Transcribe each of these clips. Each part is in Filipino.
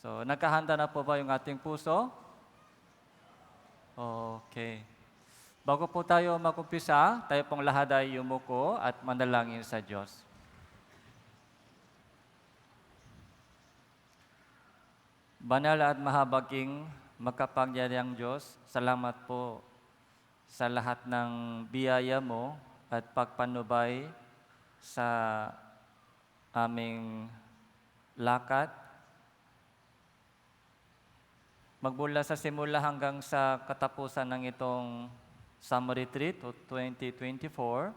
So, nagkahanda na po ba yung ating puso? Okay. Bago po tayo mag-umpisa, tayo pong lahat ay yumuko at manalangin sa Diyos. Banal at mahabaging makapangyarihang Diyos, salamat po sa lahat ng biyaya mo at pagpanubay sa aming lakad. Magmula sa simula hanggang sa katapusan ng itong Summer Retreat 2024,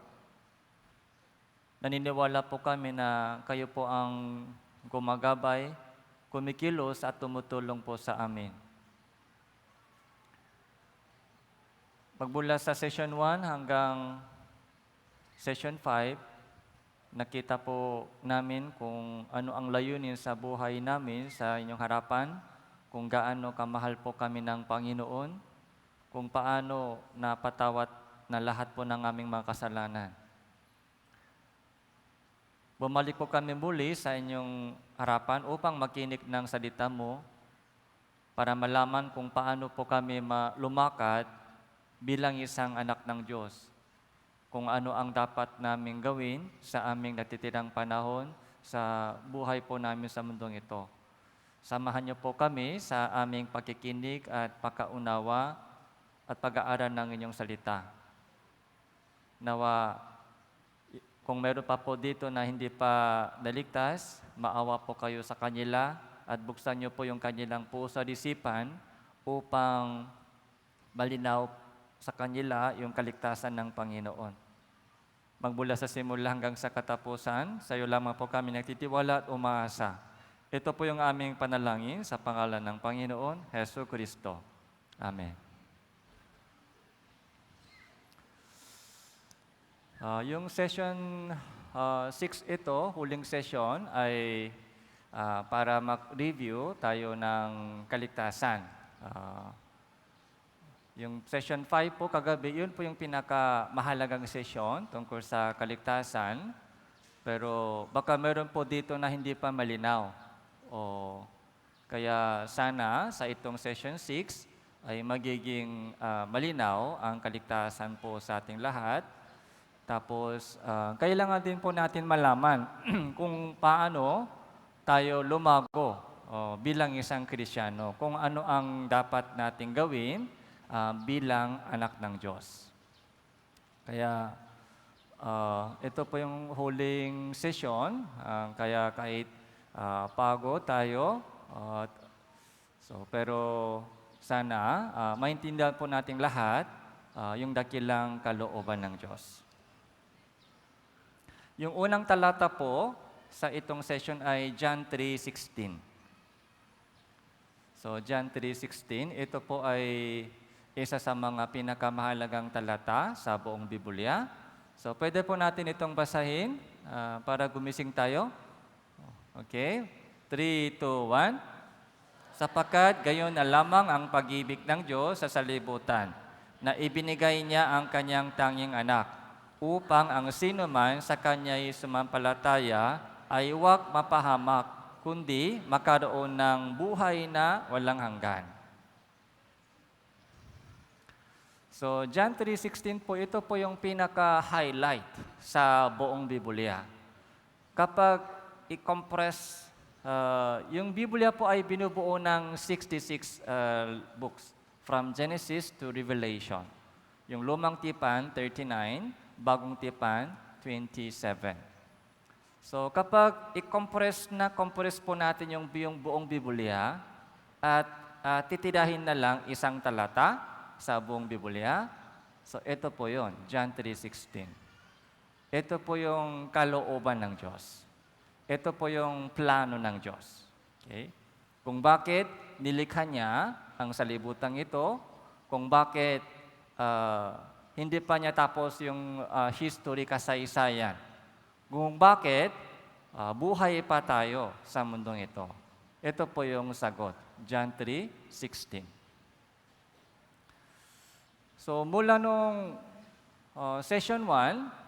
naniniwala po kami na kayo po ang gumagabay, kumikilos at tumutulong po sa amin. Magmula sa Session 1 hanggang Session 5, nakita po namin kung ano ang layunin sa buhay namin sa inyong harapan, kung gaano kamahal po kami ng Panginoon, kung paano napatawat na lahat po ng aming mga kasalanan. Bumalik po kami muli sa inyong harapan upang makinig ng salita mo para malaman kung paano po kami lumakad bilang isang anak ng Diyos. Kung ano ang dapat naming gawin sa aming natitirang panahon sa buhay po namin sa mundong ito. Samahan niyo po kami sa aming pakikinig at pagkaunawa at pag-aaral ng inyong salita. Nawa, kung meron pa po dito na hindi pa naligtas, maawa po kayo sa kanila at buksan niyo po yung kanilang puso at isipan upang malinaw sa kanila yung kaligtasan ng Panginoon. Magmula sa simula hanggang sa katapusan, sa iyo lamang po kami nagtitiwala at umaasa. Ito po yung aming panalangin sa pangalan ng Panginoon, Hesus Kristo. Amen. Yung session 6 ito, huling session, ay para mag-review tayo ng kaligtasan. Yung session 5 po kagabi, yun po yung pinakamahalagang session tungkol sa kaligtasan. Pero baka meron po dito na hindi pa malinaw. Kaya sana sa itong session 6 ay magiging malinaw ang kaligtasan po sa ating lahat. Tapos kailangan din po natin malaman kung paano tayo lumago bilang isang Kristiyano, kung ano ang dapat nating gawin bilang anak ng Diyos. Kaya ito po yung huling session, kaya kahit pagod tayo, pero sana maintindihan po nating lahat yung dakilang kalooban ng Diyos. Yung unang talata po sa itong session ay John 3:16. So John 3:16, ito po ay isa sa mga pinakamahalagang talata sa buong Biblia. So pwede po natin itong basahin para gumising tayo. Okay? 3, 2, 1. Sapagkat gayon na lamang ang pag-ibig ng Diyos sa salibutan, na ibinigay niya ang kanyang tanging anak, upang ang sino man sa kanya'y sumampalataya ay huwag mapahamak, kundi makaroon ng buhay na walang hanggan. So, John 3:16 po, ito po yung pinaka-highlight sa buong Biblia. Kapag i-compress, yung Biblia po ay binubuo ng 66 books, from Genesis to Revelation. Yung lumang tipan, 39, bagong tipan, 27. So kapag i-compress po natin yung buong Biblia at titirahin na lang isang talata sa buong Biblia, so ito po yon, John 3:16. Ito po yung kalooban ng Diyos. Ito po yung plano ng Diyos. Okay? Kung bakit nilikha niya ang salibutang ito, kung bakit hindi pa niya tapos yung history, kasaysayan, kung bakit buhay pa tayo sa mundong ito. Ito po yung sagot, John 3:16. So mula nung session 1,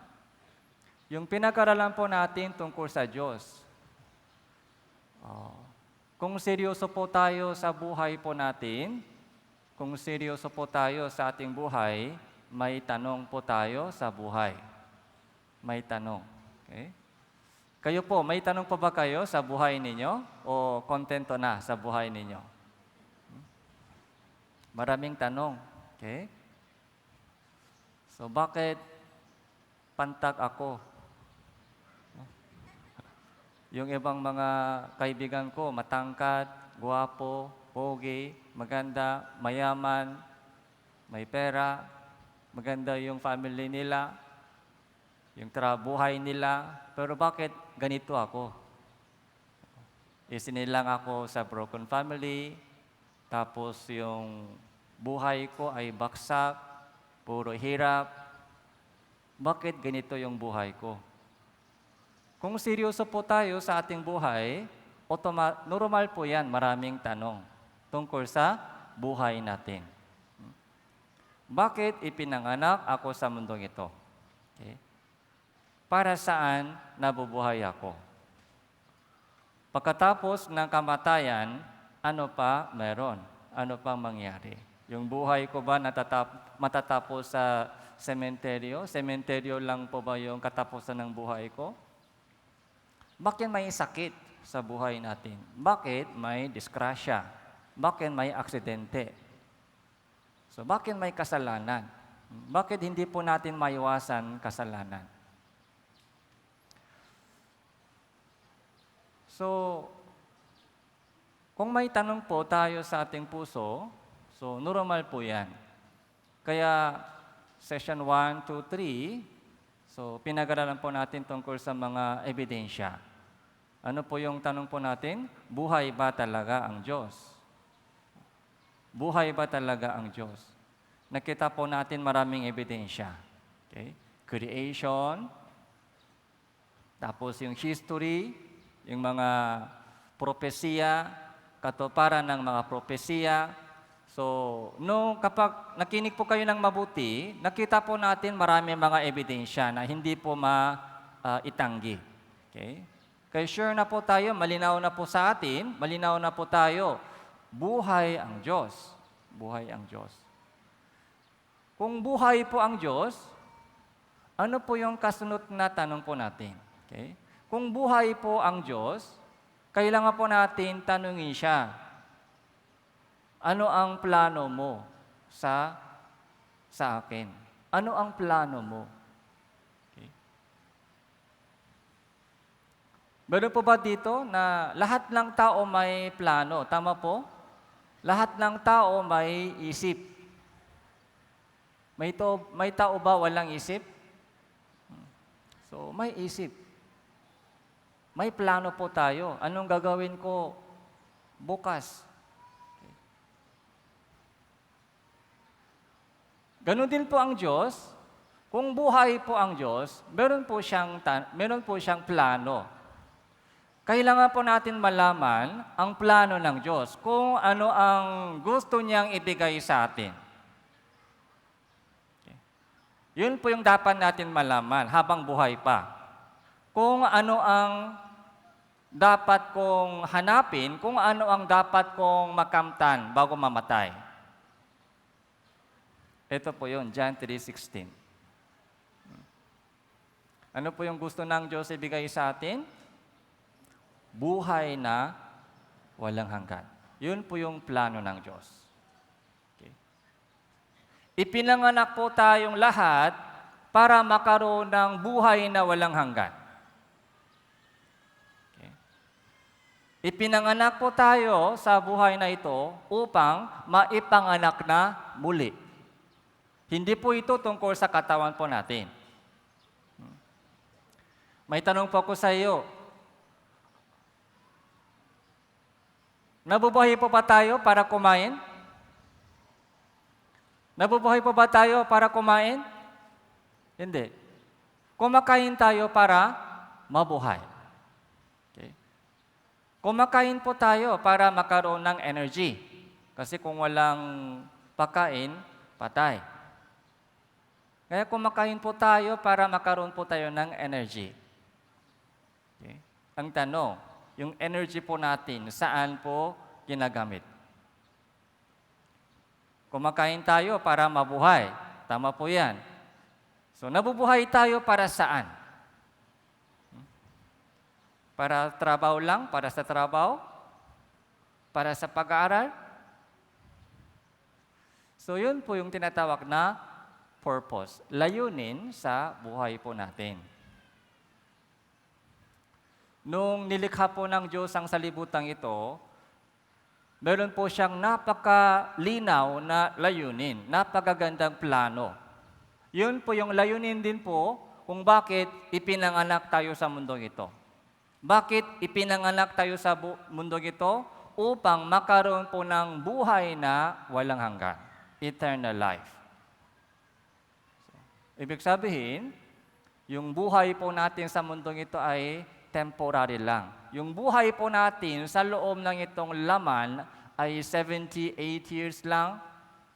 yung pinag-aralan po natin tungkol sa Diyos. Kung seryoso po tayo sa buhay po natin, kung seryoso po tayo sa ating buhay, may tanong po tayo sa buhay. May tanong. Okay? Kayo po, may tanong pa ba kayo sa buhay ninyo? O kontento na sa buhay ninyo? Maraming tanong. Okay? So bakit pantag ako? Yung ibang mga kaibigan ko, matangkad, guwapo, pogi, maganda, mayaman, may pera, maganda yung family nila, yung buhay nila. Pero bakit ganito ako? Isinilang ako sa broken family, tapos yung buhay ko ay baksak, puro hirap. Bakit ganito yung buhay ko? Kung seryoso po tayo sa ating buhay, normal po yan, maraming tanong tungkol sa buhay natin. Bakit ipinanganak ako sa mundong ito? Okay. Para saan nabubuhay ako? Pagkatapos ng kamatayan, ano pa meron? Ano pang mangyari? Yung buhay ko ba matatapos sa sementeryo? Sementeryo lang po ba yung katapusan ng buhay ko? Bakit may sakit sa buhay natin? Bakit may disgrasya? Bakit may aksidente? So, bakit may kasalanan? Bakit hindi po natin maiwasan kasalanan? So, kung may tanong po tayo sa ating puso, so normal po yan. Kaya, session 1, 2, 3, so pinag-aralan po natin tungkol sa mga ebidensya. Ano po yung tanong po natin? Buhay ba talaga ang Diyos? Buhay ba talaga ang Diyos? Nakita po natin maraming ebidensya. Okay? Creation, tapos yung history, yung mga propesiya, katuparan ng mga propesiya. So, kapag nakinig po kayo ng mabuti, nakita po natin marami mga ebidensya na hindi po maitanggi. Okay? Kaya sure na po tayo, malinaw na po sa atin, malinaw na po tayo, buhay ang Diyos. Buhay ang Diyos. Kung buhay po ang Diyos, ano po yung kasunod na tanong po natin? Okay? Kung buhay po ang Diyos, kailangan po natin tanungin siya, ano ang plano mo sa akin? Ano ang plano mo? Okay. Meron po ba dito na lahat ng tao may plano? Tama po? Lahat ng tao may isip. May tao ba walang isip? So, may isip. May plano po tayo. Anong gagawin ko bukas? Okay. Ganon din po ang Diyos. Kung buhay po ang Diyos, meron po siyang plano. Kailangan po natin malaman ang plano ng Diyos, kung ano ang gusto niyang ibigay sa atin. Okay. Yun po yung dapat natin malaman habang buhay pa. Kung ano ang dapat kong hanapin, kung ano ang dapat kong makamtan bago mamatay. Ito po yun, John 3:16. Ano po yung gusto ng Diyos ibigay sa atin? Buhay na walang hanggan. Yun po yung plano ng Diyos. Okay. Ipinanganak po tayong lahat para makaroon ng buhay na walang hanggan. Okay. Ipinanganak po tayo sa buhay na ito upang maipanganak na muli. Hindi po ito tungkol sa katawan po natin. May tanong po ako sa iyo. Nabubuhay po ba tayo para kumain? Nabubuhay po ba tayo para kumain? Hindi. Kumakain tayo para mabuhay. Okay. Kumakain po tayo para makaroon ng energy. Kasi kung walang pagkain, patay. Kaya kumakain po tayo para makaroon po tayo ng energy. Okay. Ang tanong, yung energy po natin, saan po ginagamit? Kumakain tayo para mabuhay. Tama po yan. So, nabubuhay tayo para saan? Para trabaho lang? Para sa trabaho? Para sa pag-aaral? So, yun po yung tinatawag na purpose. Layunin sa buhay po natin. Nung nilikha po ng Diyos ang salibutang ito, meron po siyang napakalinaw na layunin, napakagandang plano. Yun po yung layunin din po kung bakit ipinanganak tayo sa mundong ito. Bakit ipinanganak tayo sa mundong ito? Upang makaroon po ng buhay na walang hanggan. Eternal life. Ibig sabihin, yung buhay po natin sa mundong ito ay temporary lang. Yung buhay po natin sa loob ng itong laman ay 78 years lang.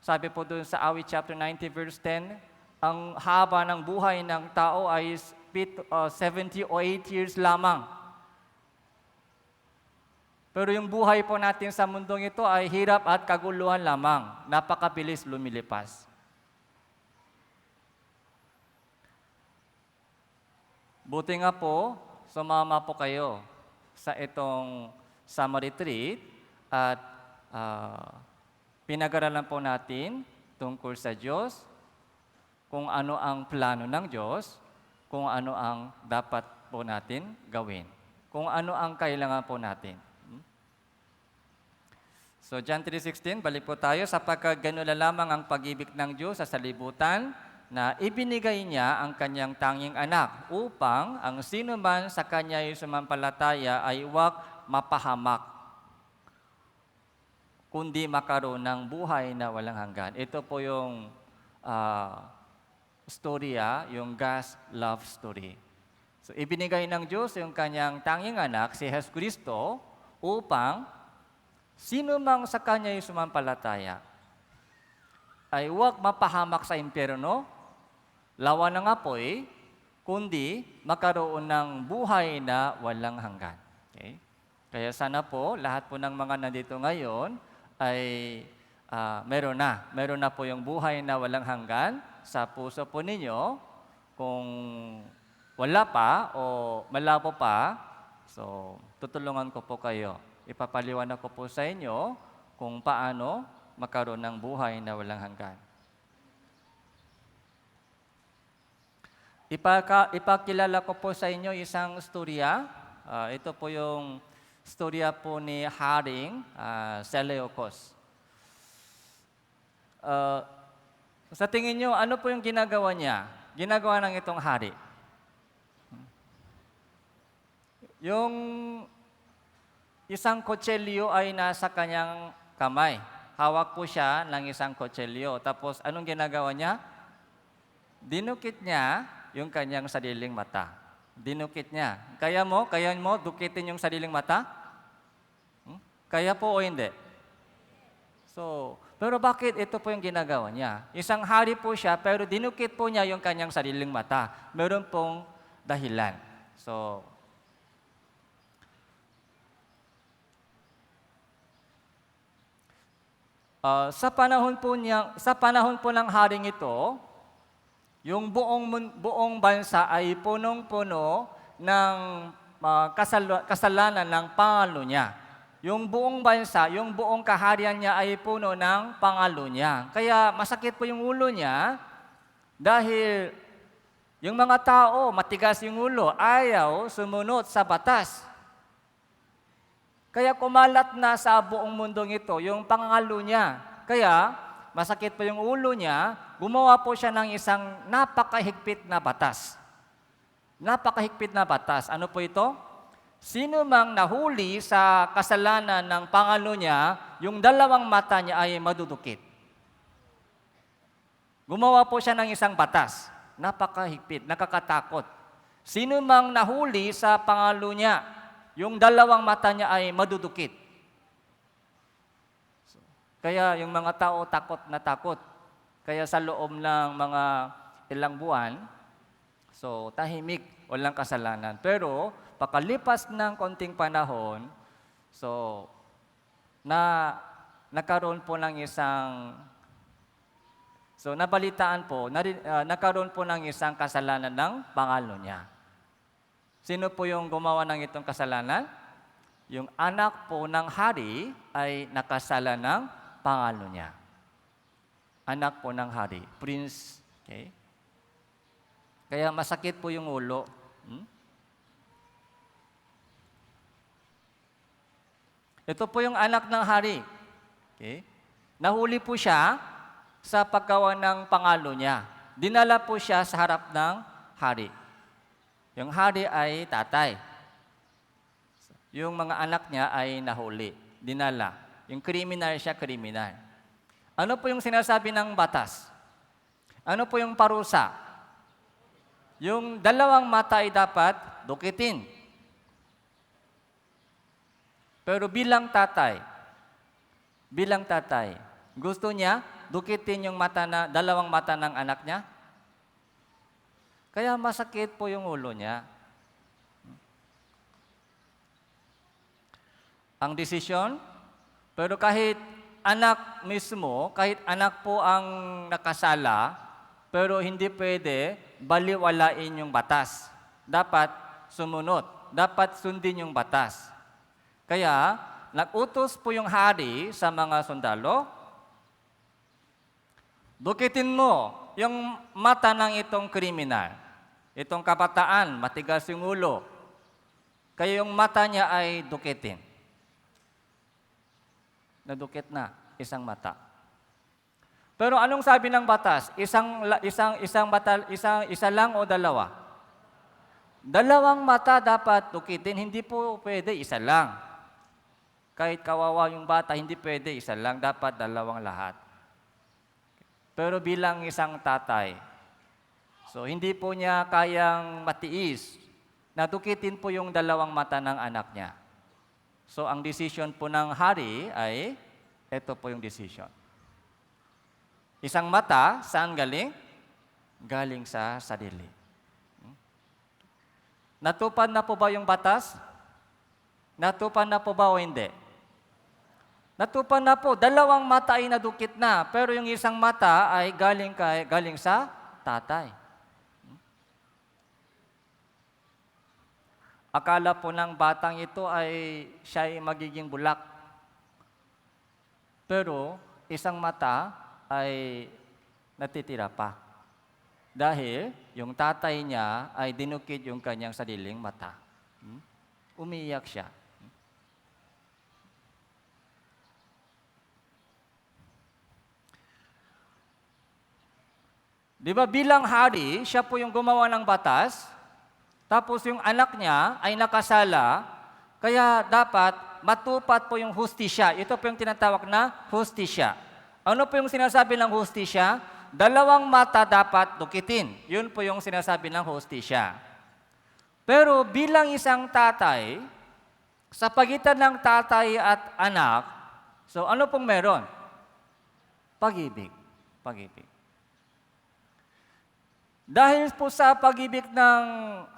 Sabi po doon sa Awit chapter 90 verse 10, ang haba ng buhay ng tao ay 70 o 8 years lamang. Pero yung buhay po natin sa mundong ito ay hirap at kaguluhan lamang. Napakabilis lumilipas. Buti nga po, sumama po kayo sa itong summer retreat at pinag-aralan po natin tungkol sa Diyos, kung ano ang plano ng Diyos, kung ano ang dapat po natin gawin, kung ano ang kailangan po natin. So John 3:16, balik po tayo, sapagkat ganun lamang ang pag-ibig ng Diyos sa salibutan, na ibinigay niya ang kanyang tanging anak upang ang sino man sa kanya ay sumampalataya ay huwag mapahamak, kundi makaroon ng buhay na walang hanggan. Ito po yung storya, yung God's love story. So ibinigay ng Diyos yung kanyang tanging anak, si Jesus Cristo, upang sino mang sa kanya ay sumampalataya ay huwag mapahamak sa impyerno, lawa ng apoy, kundi magkaroon ng buhay na walang hanggan. Okay? Kaya sana po, lahat po ng mga nandito ngayon ay meron na po yung buhay na walang hanggan sa puso po ninyo. Kung wala pa o malabo pa, so tutulungan ko po kayo. Ipapaliwanag ko po sa inyo kung paano magkaroon ng buhay na walang hanggan. Ipakilala ko po sa inyo isang storya. Ito po yung storya po ni Haring Seleucus. Sa tingin nyo, ano po yung ginagawa niya? Ginagawa ng itong hari. Yung isang kutsilyo ay nasa kanyang kamay. Hawak po siya ng isang kutsilyo. Tapos anong ginagawa niya? Dinukit niya yung kanyang sariling mata. Dinukit niya. Kaya mo dukitin yung sariling mata? Kaya po o hindi? So, pero bakit ito po yung ginagawa niya? Isang hari po siya, pero dinukit po niya yung kanyang sariling mata. Meron pong dahilan. So, sa panahon po ng haring ito, yung buong bansa ay punong-puno ng kasalanan ng pangalo niya. Yung buong bansa, yung buong kaharian niya ay puno ng pangalo niya. Kaya masakit po yung ulo niya dahil yung mga tao, matigas yung ulo, ayaw sumunod sa batas. Kaya kumalat na sa buong mundong ito yung pangalo niya. Kaya masakit po yung ulo niya, gumawa po siya ng isang napakahigpit na batas. Napakahigpit na batas. Ano po ito? Sino mang nahuli sa kasalanan ng pangalo niya, yung dalawang mata niya ay madudukit. Gumawa po siya ng isang batas. Napakahigpit, nakakatakot. Sino mang nahuli sa pangalo niya, yung dalawang mata niya ay madudukit. Kaya yung mga tao takot na takot. Kaya sa loob ng mga ilang buwan, so tahimik, walang kasalanan. Pero, pagkalipas ng konting panahon, so, nagkaroon po ng isang, so nabalitaan po, nagkaroon po ng isang kasalanan ng pangalo niya. Sino po yung gumawa ng itong kasalanan? Yung anak po ng hari ay nakasala ng pangalo niya. Anak po ng hari, prince. Okay? Kaya masakit po yung ulo. Ito po yung anak ng hari. Okay? Nahuli po siya sa paggawa ng pangalo niya. Dinala po siya sa harap ng hari. Yung hari ay tatay. Yung mga anak niya ay nahuli, dinala. Yung kriminal siya, kriminal. Ano po yung sinasabi ng batas? Ano po yung parusa? Yung dalawang mata ay dapat dukitin. Pero bilang tatay, gusto niya dukitin yung dalawang mata ng anak niya? Kaya masakit po yung ulo niya. Ang desisyon, pero kahit anak mismo, kahit anak po ang nakasala, pero hindi pwede baliwalain yung batas. Dapat sumunod, dapat sundin yung batas. Kaya, nag-utos po yung hari sa mga sundalo, dukitin mo yung mata ng itong kriminal. Itong kabataan, matigas yung ulo. Kaya yung mata niya ay dukitin. Nadukit na, isang mata. Pero anong sabi ng batas? Isa lang o dalawa? Dalawang mata dapat dukitin, hindi po pwede isa lang. Kahit kawawa yung bata, hindi pwede isa lang, dapat dalawang lahat. Pero bilang isang tatay, so hindi po niya kayang matiis na dukitin po yung dalawang mata ng anak niya. So ang decision po ng hari ay, ito po yung decision. Isang mata, saan galing? Galing sa sarili. Natupad na po ba yung batas? Natupad na po ba o hindi? Natupad na po. Dalawang mata ay nadukit na, pero yung isang mata ay galing sa tatay. Akala po ng batang ito ay siya ay magiging bulak. Pero isang mata ay natitira pa. Dahil yung tatay niya ay dinukit yung kanyang sariling mata. Umiiyak siya. Di ba bilang hari, siya po yung gumawa ng batas, tapos yung anak niya ay nakasala, kaya dapat matupad po yung hustisya. Ito po yung tinatawag na hustisya. Ano po yung sinasabi ng hustisya? Dalawang mata dapat dukitin. Yun po yung sinasabi ng hustisya. Pero bilang isang tatay, sa pagitan ng tatay at anak, so ano pong meron? Pag-ibig. Pag-ibig. Dahil po sa pag-ibig ng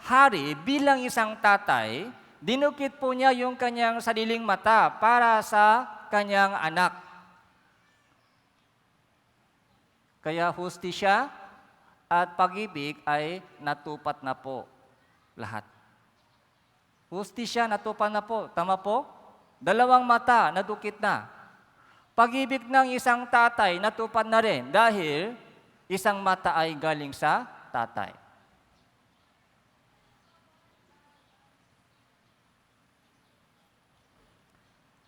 hari, bilang isang tatay, dinukit po niya yung kanyang sariling mata para sa kanyang anak. Kaya hustisya at pag-ibig ay natupad na po lahat. Hustisya, natupad na po. Tama po? Dalawang mata, nadukit na. Pag-ibig ng isang tatay, natupad na rin dahil isang mata ay galing sa tatay.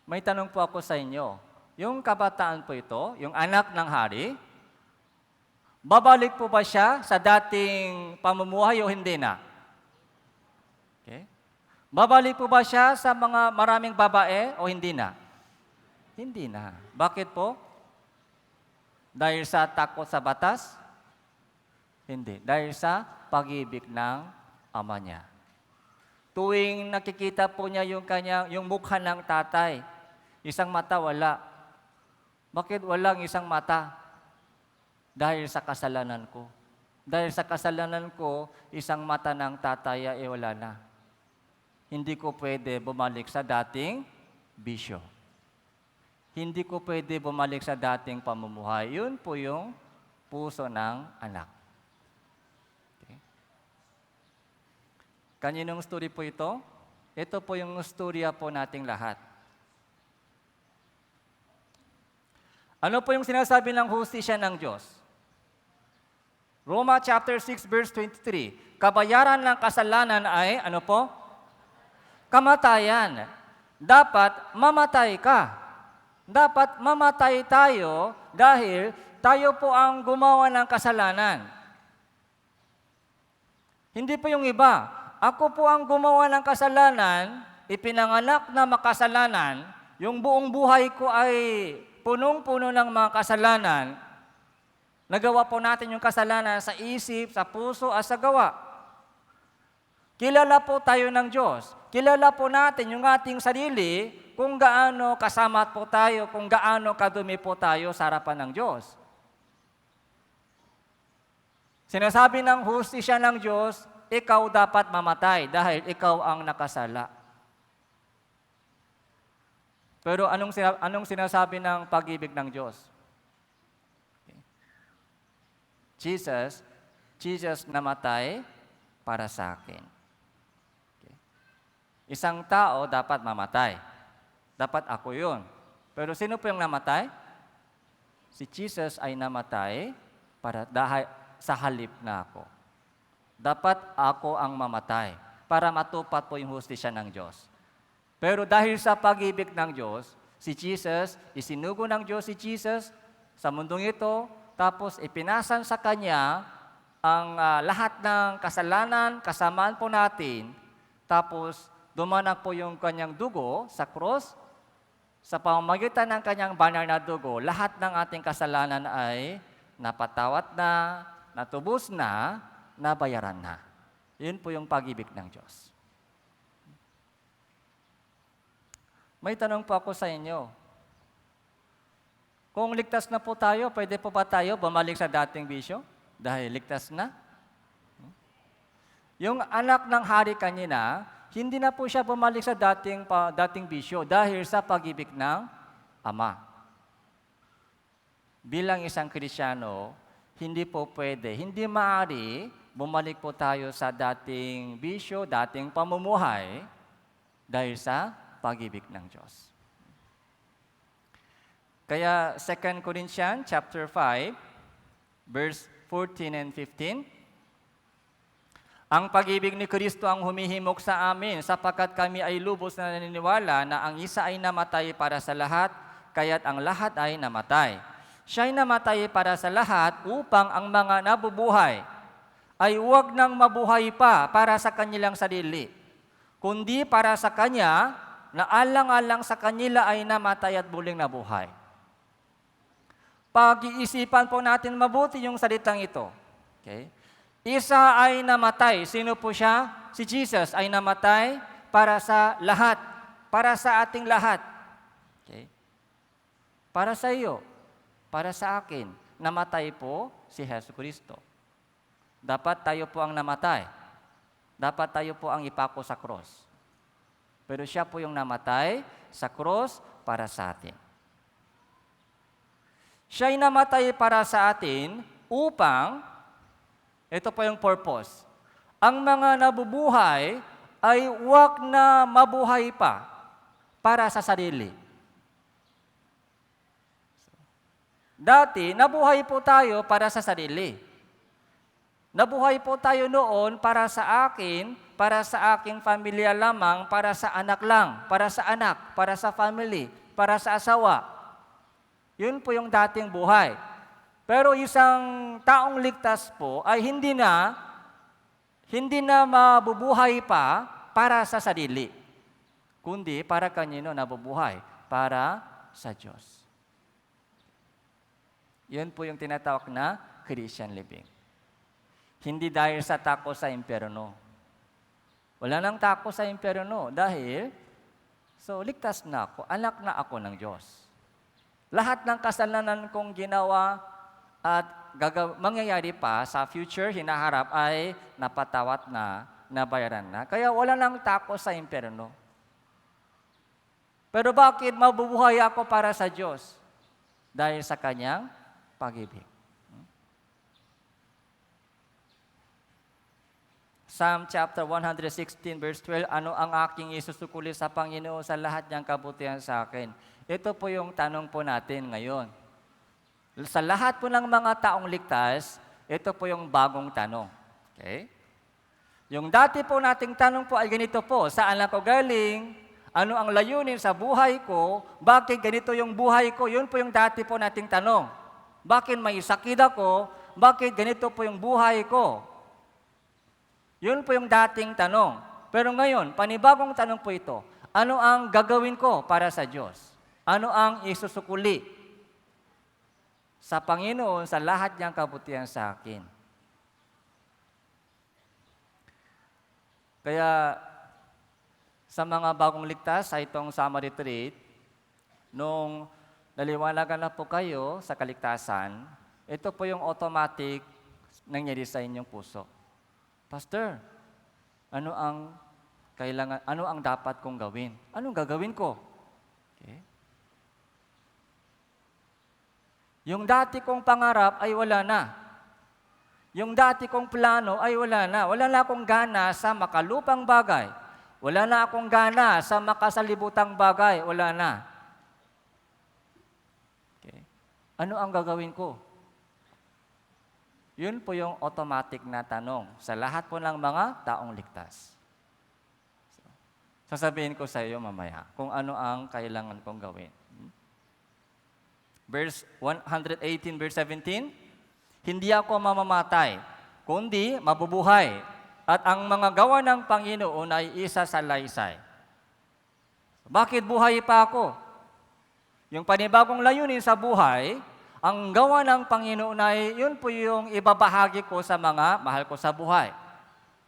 May tanong po ako sa inyo. Yung kabataan po ito, yung anak ng hari, babalik po ba siya sa dating pamumuhay o hindi na? Okay. Babalik po ba siya sa mga maraming babae o hindi na? Hindi na. Bakit po? Dahil sa takot sa batas? Hindi. Dahil sa pag-ibig ng ama niya. Tuwing nakikita po niya yung mukha ng tatay, isang mata wala. Bakit walang isang mata? Dahil sa kasalanan ko. Dahil sa kasalanan ko, isang mata ng tatay ay wala na. Hindi ko pwede bumalik sa dating bisyo. Hindi ko pwede bumalik sa dating pamumuhay. Yun po yung puso ng anak. Okay. Kaninong story po ito? Ito po yung storya po nating lahat. Ano po yung sinasabi ng hustisya ng Diyos? Roma chapter 6 verse 23. Kabayaran ng kasalanan ay, ano po? Kamatayan. Dapat mamatay ka. Dapat mamatay tayo dahil tayo po ang gumawa ng kasalanan. Hindi po yung iba. Ako po ang gumawa ng kasalanan, ipinanganak na makasalanan, yung buong buhay ko ay punong-puno ng mga kasalanan. Nagawa po natin yung kasalanan sa isip, sa puso, at sa gawa. Kilala po tayo ng Diyos. Kilala po natin yung ating sarili kung gaano kasama po tayo, kung gaano kadumi po tayo sa harapan ng Diyos. Sinasabi ng hustisya ng Diyos, ikaw dapat mamatay dahil ikaw ang nakasala. Pero anong sinasabi ng pag-ibig ng Diyos? Jesus namatay para sa akin. Okay. Isang tao dapat mamatay. Dapat ako yun. Pero sino po yung namatay? Si Jesus ay namatay dahil sa halip na ako. Dapat ako ang mamatay para matupad po yung hustisya ng Diyos. Pero dahil sa pag-ibig ng Diyos, si Jesus, isinugo ng Diyos si Jesus sa mundong ito, tapos ipinasan sa Kanya ang lahat ng kasalanan, kasamaan po natin. Tapos dumanak po yung Kanyang dugo sa cross. Sa pamamagitan ng Kanyang banal na dugo, lahat ng ating kasalanan ay napatawat na, natubos na, nabayaran na. Yun po yung pag-ibig ng Diyos. May tanong po ako sa inyo. Kung ligtas na po tayo, pwede po ba tayo bumalik sa dating bisyo? Dahil ligtas na? Yung anak ng hari kanina, hindi na po siya bumalik sa dating bisyo dahil sa pag-ibig ng Ama. Bilang isang Kristiyano, hindi po pwede, hindi maaari bumalik po tayo sa dating bisyo, dating pamumuhay dahil sa pag-ibig ng Diyos. Kaya 2 Corinthians chapter 5, verse 14 and 15, ang pag-ibig ni Kristo ang humihimok sa amin sapagkat kami ay lubos na naniniwala na ang isa ay namatay para sa lahat, kaya't ang lahat ay namatay. Siya'y namatay para sa lahat upang ang mga nabubuhay ay huwag nang mabuhay pa para sa kanilang sarili, kundi para sa Kanya na alang-alang sa kanila ay namatay at muling nabuhay. Pag-iisipan po natin mabuti yung salitang ito. Okay? Isa ay namatay. Sino po siya? Si Jesus ay namatay para sa lahat. Para sa ating lahat. Okay? Para sa iyo. Para sa akin. Namatay po si Hesus Kristo. Dapat tayo po ang namatay. Dapat tayo po ang ipako sa cross. Pero siya po yung namatay sa cross para sa atin. Siya'y namatay para sa atin upang, ito po yung purpose, ang mga nabubuhay ay huwag na mabuhay pa para sa sarili. Dati, nabuhay po tayo para sa sarili. Nabuhay po tayo noon para sa akin, para sa aking pamilya lamang, para sa anak lang, para sa anak, para sa family, para sa asawa. Yun po yung dating buhay. Pero isang taong ligtas po ay hindi na mabubuhay pa para sa sarili, kundi para kanino nabubuhay? Para sa Diyos. Yun po yung tinatawag na Christian living. Hindi dahil sa takot sa impyerno. Wala nang takot sa impyerno dahil, ligtas na ako, anak na ako ng Diyos. Lahat ng kasalanan kong ginawa at mangyayari pa sa future, hinaharap ay napatawat na, nabayaran na. Kaya wala nang takot sa impyerno. Pero bakit mabubuhay ako para sa Diyos? Dahil sa Kanyang pag-ibig. Psalm chapter 116 verse 12, ano ang aking isusukuli sa Panginoon sa lahat niyang kabutihan sa akin? Ito po yung tanong po natin ngayon. Sa lahat po ng mga taong ligtas, ito po yung bagong tanong. Okay? Yung dati po nating tanong po ay ganito po, saan ako galing? Ano ang layunin sa buhay ko? Bakit ganito yung buhay ko? Yun po yung dati po nating tanong. Bakit may sakit ako? Bakit ganito po yung buhay ko? Yun po yung dating tanong. Pero ngayon, panibagong tanong po ito. Ano ang gagawin ko para sa Diyos? Ano ang isusukuli sa Panginoon sa lahat niyang kabutihan sa akin? Kaya sa mga bagong ligtas sa itong summer retreat, nung naliwanagan na po kayo sa kaligtasan, ito po yung automatic nangyari sa inyong puso. Pastor, ano ang kailangan, ano ang dapat kong gawin? Anong gagawin ko? Okay. Yung dati kong pangarap ay wala na. Yung dati kong plano ay wala na. Wala na akong gana sa makalupang bagay. Wala na akong gana sa makasalibutang bagay. Wala na. Okay. Ano ang gagawin ko? Yun po yung automatic na tanong sa lahat po ng mga taong ligtas. So, sasabihin ko sa iyo mamaya kung ano ang kailangan kong gawin. Verse 118, verse 17, hindi ako mamamatay, kundi mabubuhay. At ang mga gawa ng Panginoon ay isa sa laysay. Bakit buhay pa ako? Yung panibagong layunin sa buhay, ang gawa ng Panginoon ay yun po yung ibabahagi ko sa mga mahal ko sa buhay.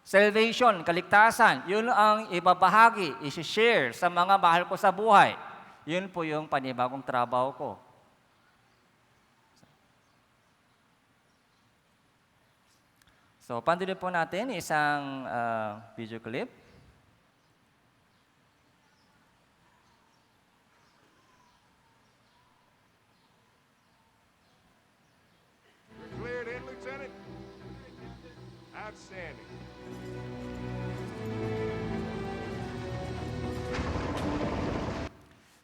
Salvation, kaligtasan, yun ang ibabahagi, isi-share sa mga mahal ko sa buhay. Yun po yung panibagong trabaho ko. So, pandunin po natin isang video clip. You're cleared in, Lieutenant. Outstanding.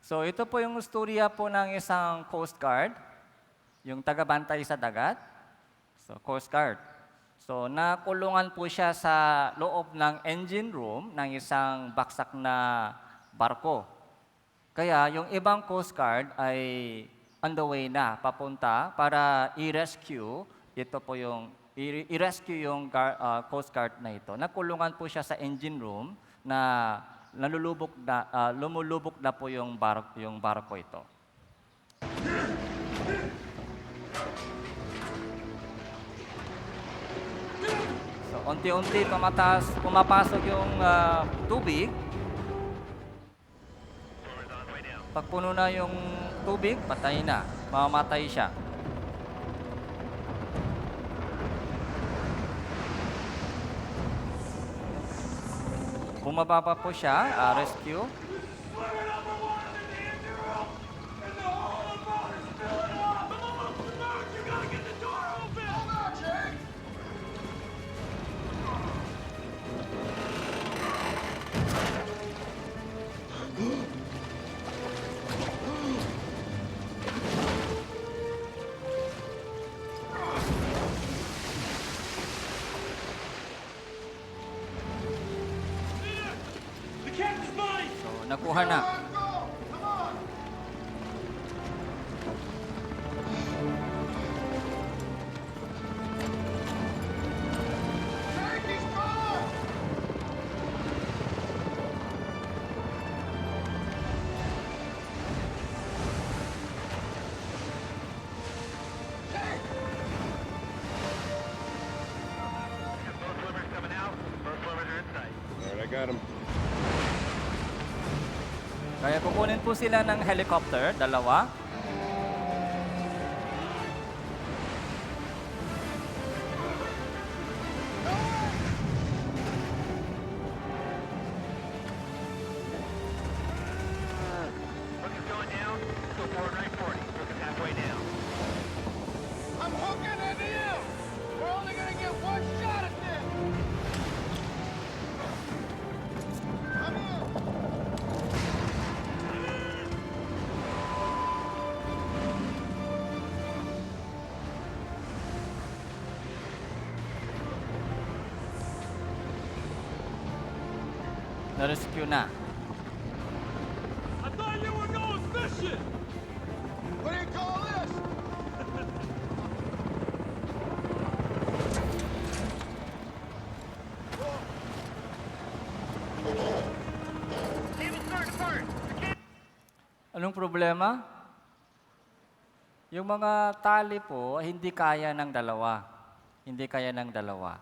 So, ito po yung istorya po ng isang Coast Guard, yung taga-bantay sa dagat. So, Coast Guard. So, nakulungan po siya sa loob ng engine room ng isang baksak na barko. Kaya yung ibang Coast Guard ay on the way na papunta para i-rescue, ito po yung i-rescue yung Coast Guard na ito. Nakulungan po siya sa engine room na lumulubog na po yung barko ito. Unti-unti pumapasok yung tubig. Pag puno na yung tubig, patay na. Mamamatay siya. Bumaba pa po siya, rescue. So, nakuha na. All right, I got him. Kaya kukunin po sila ng helicopter, dalawa. na-rescue na. I thought you were going fishing! What do you call this? Anong problema? Yung mga tali po, hindi kaya ng dalawa. Hindi kaya ng dalawa.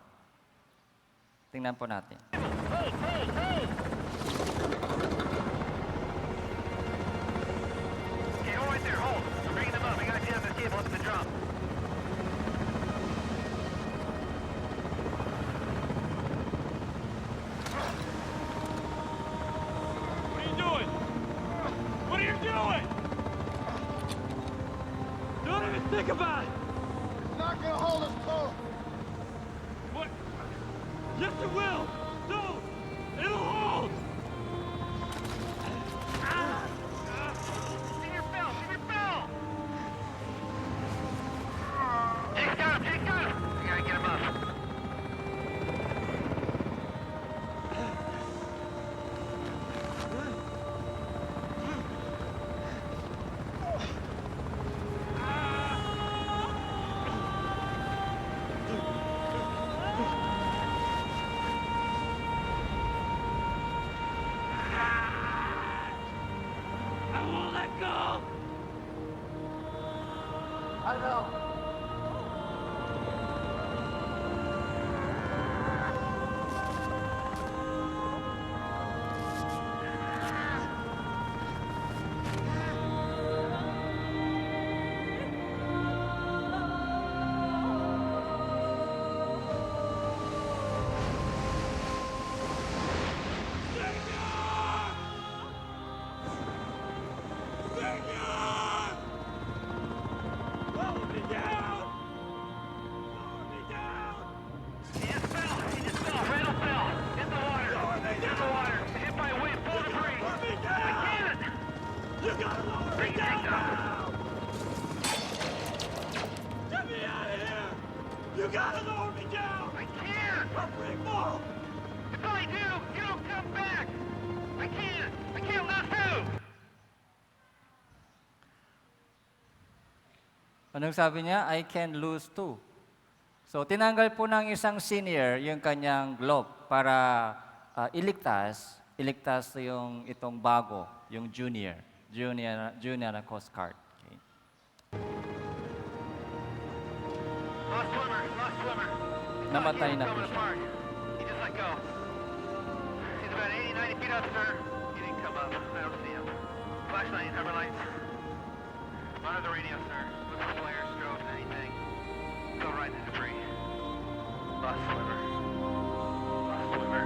Tingnan po natin. Okay, hold right there, hold. I'm bringing them up. I gotta get on this cable up in the drum. What are you doing? What are you doing? Don't even think about it! It's not gonna hold us close. What? Yes, it will! Don't! It'll hold! See your bell, see your bell! Jake's got him, Jake's got him! I gotta get him up. I won't let go! I know. Lower me down! Lower me down! He just fell, Randall fell. In the water. In the water. Hit by a wave, full of debris. Lower me I down! can't! You gotta lower me Bring down Jake down. now! Get me out of here! You gotta lower me down! I can't! I'll bring more! If I do, you don't come back! I can't! I can't lose too! Anong sabi niya? I can lose too. So, tinanggal po ng isang senior yung kanyang globe para iligtas yung itong bago, yung junior na Coast Guard. Okay. Lost swimmer. Namatay na po Coming siya. apart. He just let go. He's about 80, 90 feet up, sir. He didn't come up. I don't see him. Flashlight, cover lights. Monitor the radio, sir. Look for flares, strobes, anything. Go right in the debris. Lost swimmer. Lost swimmer.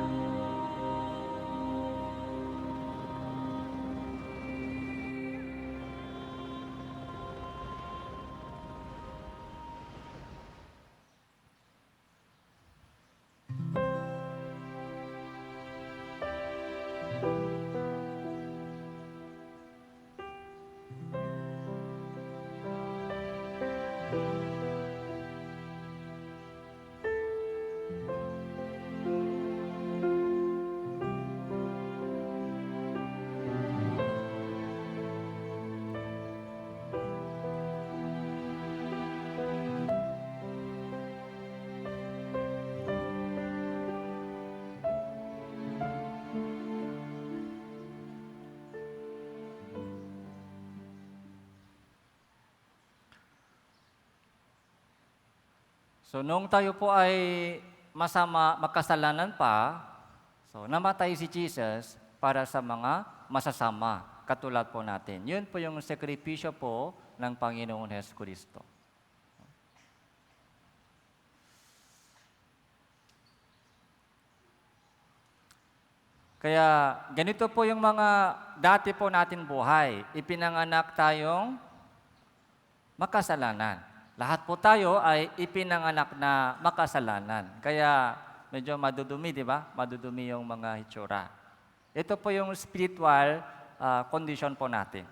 So, nung tayo po ay makasalanan pa, so namatay si Jesus para sa mga masasama, katulad po natin. Yun po yung sakripisyo po ng Panginoon Hesus Kristo. Kaya ganito po yung mga dati po natin buhay. Ipinanganak tayong makasalanan. Lahat po tayo ay ipinanganak na makasalanan. Kaya medyo madudumi, di ba? Madudumi yung mga hitsura. Ito po yung spiritual condition po natin.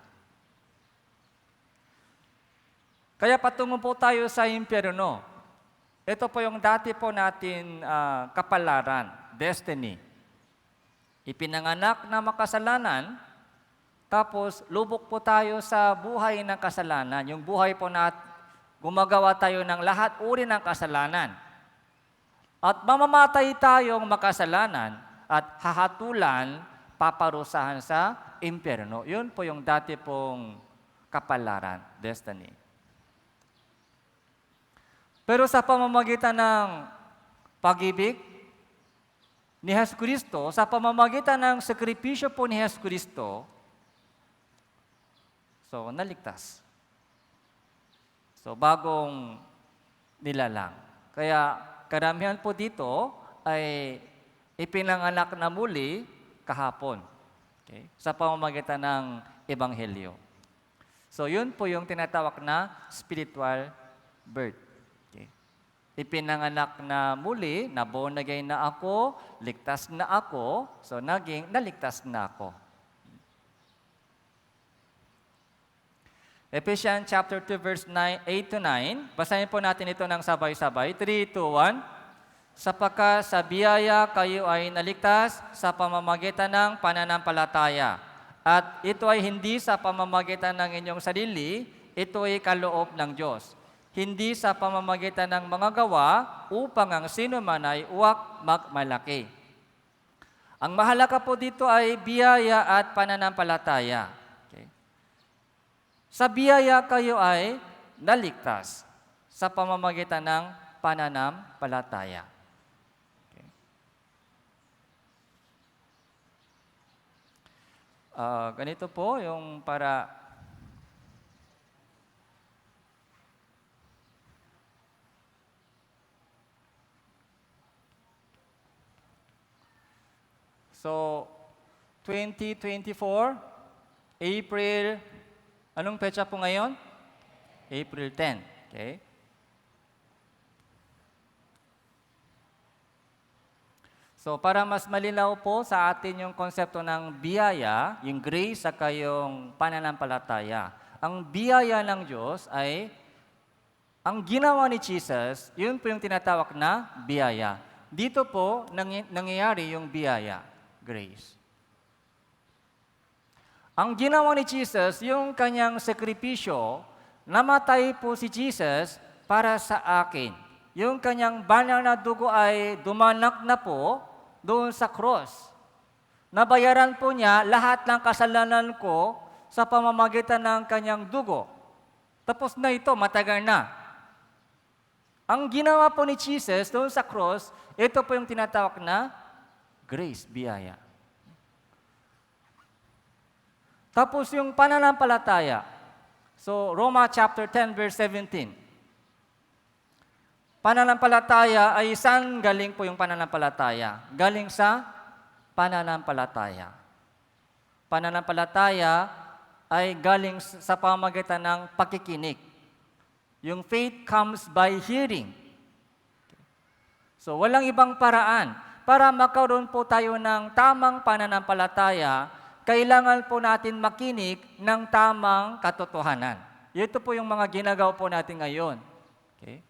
Kaya patungo po tayo sa impyerno. Ito po yung dati po natin kapalaran, destiny. Ipinanganak na makasalanan, tapos lubok po tayo sa buhay ng kasalanan. Yung buhay po na gumagawa tayo ng lahat uri ng kasalanan. At mamamatay tayong makasalanan at hahatulan, paparusahan sa impyerno. Yun po yung dati pong kapalaran, destiny. Pero sa pamamagitan ng pag-ibig ni Jesucristo, sa pamamagitan ng sakripisyo po ni Jesucristo, so naligtas. So bagong nilalang. Kaya karamihan po dito ay ipinanganak na muli kahapon. Okay? Sa pamamagitan ng Ebanghelyo. So yun po yung tinatawag na spiritual birth. Okay? Ipinanganak na muli, na born again na ako, ligtas na ako, so naging naligtas na ako. Ephesians chapter 2 verse 8 to 9. Basahin po natin ito ng sabay-sabay. 3, 2, 1. Sapagkat sa biyaya kayo ay naligtas sa pamamagitan ng pananampalataya. At ito ay hindi sa pamamagitan ng inyong sarili, ito ay kaloob ng Diyos. Hindi sa pamamagitan ng mga gawa upang ang sino man ay uwak magmalaki. Ang mahalaga po dito ay biyaya at pananampalataya. Okay. Sa biyaya kayo ay naligtas sa pamamagitan ng pananampalataya. Okay. Ganito po yung para so 2024 April, anong petsa po ngayon? April 10. Okay? So para mas malinaw po sa atin yung konsepto ng biyaya, yung grace sa kayong pananampalataya. Ang biyaya ng Diyos ay, ang ginawa ni Jesus, yun po yung tinatawag na biyaya. Dito po nangyayari yung biyaya, grace. Ang ginawa ni Jesus, yung kanyang sakripisyo, namatay po si Jesus para sa akin. Yung kanyang banal na dugo ay dumanak na po doon sa cross. Nabayaran po niya lahat ng kasalanan ko sa pamamagitan ng kanyang dugo. Tapos na ito, matagal na. Ang ginawa po ni Jesus doon sa cross, ito po yung tinatawag na grace, biyaya. Tapos yung pananampalataya. So, Roma chapter 10 verse 17. Pananampalataya ay saan galing po yung pananampalataya? Galing sa pananampalataya. Pananampalataya ay galing sa pamamagitan ng pakikinig. Yung faith comes by hearing. So, walang ibang paraan. Para magkaroon po tayo ng tamang pananampalataya, kailangan po natin makinig ng tamang katotohanan. Ito po yung mga ginagawa po natin ngayon. Okay?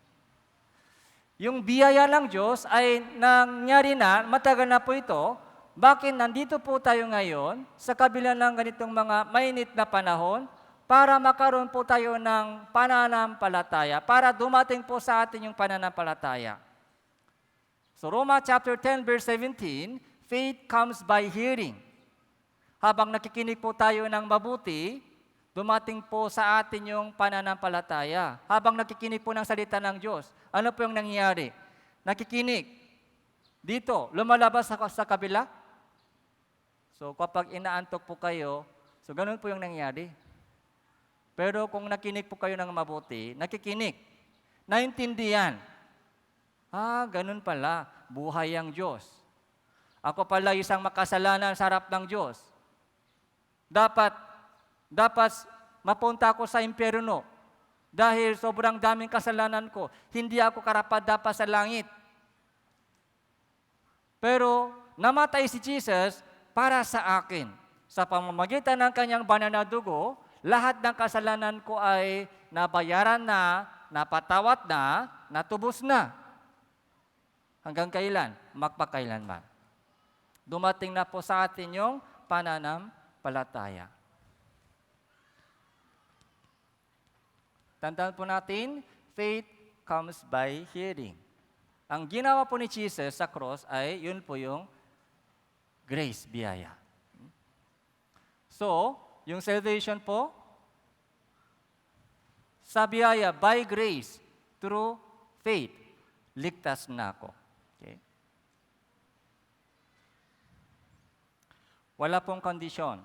Yung biyaya ng Diyos ay nangyari na, matagal na po ito. Bakit nandito po tayo ngayon sa kabila ng ganitong mga mainit na panahon para makaroon po tayo ng pananampalataya, para dumating po sa atin yung pananampalataya. So Roma chapter 10 verse 17, faith comes by hearing. Habang nakikinig po tayo ng mabuti, dumating po sa atin yung pananampalataya. Habang nakikinig po ng salita ng Diyos, ano po yung nangyayari? Nakikinig. Dito, lumalabas sa kabila. So kapag inaantok po kayo, so ganun po yung nangyayari. Pero kung nakinig po kayo ng mabuti, nakikinig, naintindihan. Ganun pala, buhay ang Diyos. Ako pala isang makasalanan sa harap ng Diyos. Dapat mapunta ako sa impyerno dahil sobrang daming kasalanan ko. Hindi ako karapat-dapat sa langit. Pero namatay si Jesus para sa akin. Sa pamamagitan ng kanyang banal na dugo, lahat ng kasalanan ko ay nabayaran na, napatawad na, natubos na. Hanggang kailan? Magpakailanman. Dumating na po sa atin yung pananampalataya. Tandaan po natin, faith comes by hearing. Ang ginawa po ni Jesus sa cross ay yun po yung grace, biyaya. So, yung salvation po, sa biyaya, by grace, through faith, ligtas na ako. Okay? Wala pong kondisyon.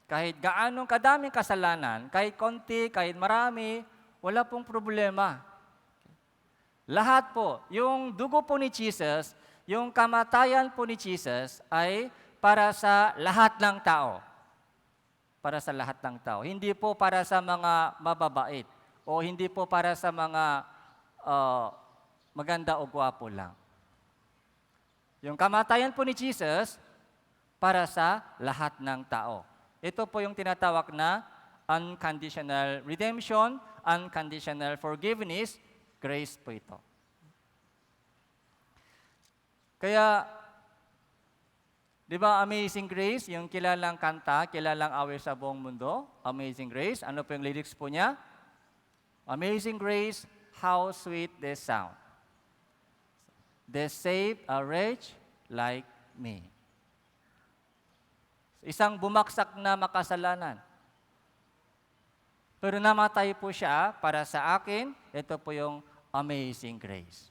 Kahit gaanong kadaming kasalanan, kahit konti, kahit marami, wala pong problema. Lahat po, yung dugo po ni Jesus, yung kamatayan po ni Jesus ay para sa lahat ng tao. Para sa lahat ng tao. Hindi po para sa mga mababait o hindi po para sa mga maganda o gwapo lang. Yung kamatayan po ni Jesus, para sa lahat ng tao. Ito po yung tinatawag na unconditional redemption, unconditional forgiveness, grace po ito. Kaya, di ba Amazing Grace, yung kilalang kanta, kilalang awit sa buong mundo, Amazing Grace, ano po yung lyrics po niya? Amazing Grace, how sweet the sound. They saved a wretch like me. Isang bumaksak na makasalanan. Pero namatay po siya para sa akin. Ito po yung amazing grace.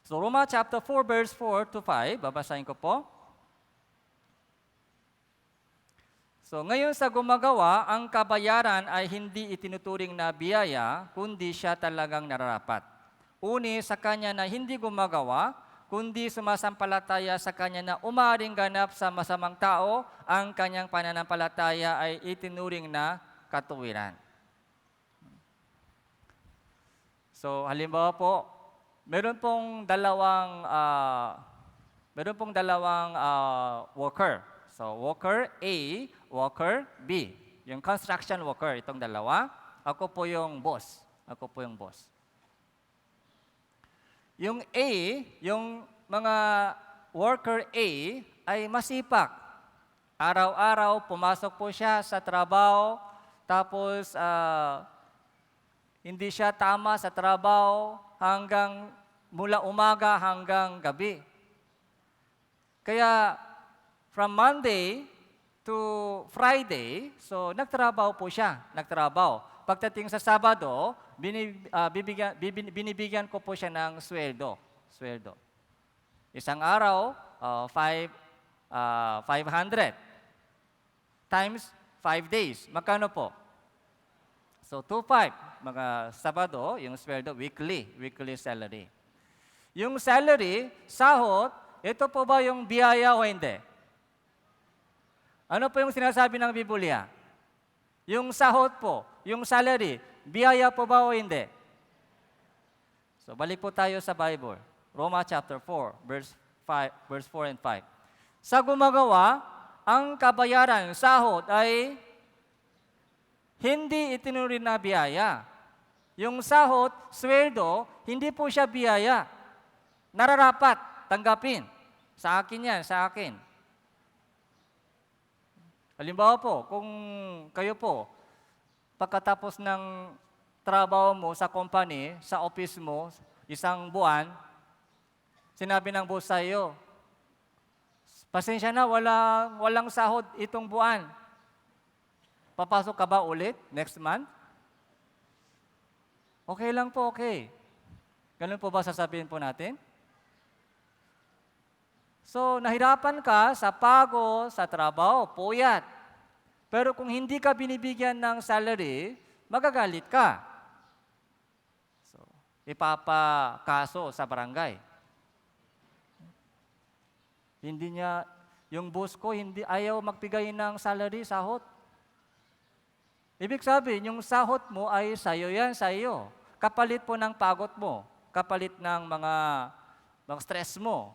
So, Roma chapter 4, verse 4 to 5. Babasahin ko po. So, ngayon sa gumagawa, ang kabayaran ay hindi itinuturing na biyaya, kundi siya talagang nararapat. Uni sa kanya na hindi gumagawa, kundi sumasampalataya sa kanya na umaring ganap sa masamang tao, ang kanyang pananampalataya ay itinuring na katuwiran. So, halimbawa po, meron pong dalawang worker. So, worker A, worker B. Yung construction worker, itong dalawa. Ako po yung boss. Yung A, yung mga worker A ay masipag. Araw-araw, pumasok po siya sa trabaho, tapos hindi siya tama sa trabaho mula umaga hanggang gabi. Kaya, from Monday to Friday, so nagtrabaho po siya, Pagdating sa Sabado, binibigyan ko po siya ng sweldo. Isang araw, 500 times 5 days. Magkano po? So, 2,500. Mga Sabado, yung sweldo, weekly salary. Yung salary, sahod, ito po ba yung biyaya o hindi? Ano po yung sinasabi ng Biblia? Yung sahod po, yung salary, biyaya po ba o hindi? So, balik po tayo sa Bible. Roma chapter 4, verse 4 and 5. Sa gumagawa, ang kabayaran, sahod ay hindi itinuring na biyaya. Yung sahod, sweldo, hindi po siya biyaya. Nararapat, tanggapin. Sa akin yan, sa akin. Halimbawa po, kung kayo po, pagkatapos ng trabaho mo sa company, sa office mo, isang buwan, sinabi ng boss sa iyo, pasensya na, walang sahod itong buwan. Papasok ka ba ulit next month? Okay lang po, okay. Ganun po ba sasabihin po natin? So, nahirapan ka sa pagod, sa trabaho, puyat. Pero kung hindi ka binibigyan ng salary, magagalit ka. So, ipapakaso sa barangay. Yung boss ko, ayaw magbigay ng salary, sahod. Ibig sabihin, yung sahod mo ay sa'yo yan, sa'yo. Kapalit po ng pagod mo, kapalit ng mga stress mo.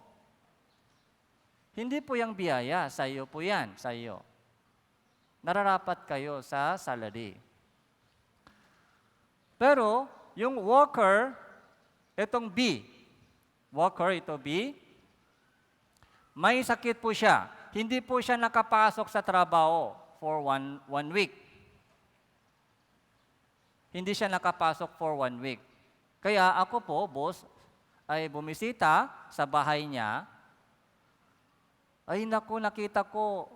Hindi po yung biyaya, sa iyo po yan, sa iyo. Nararapat kayo sa salary. Pero, yung worker, itong B, worker, ito B, May sakit po siya. Hindi po siya nakapasok sa trabaho for one week. Hindi siya nakapasok for 1 week. Kaya ako po, boss, ay bumisita sa bahay niya. Ay naku, nakita ko,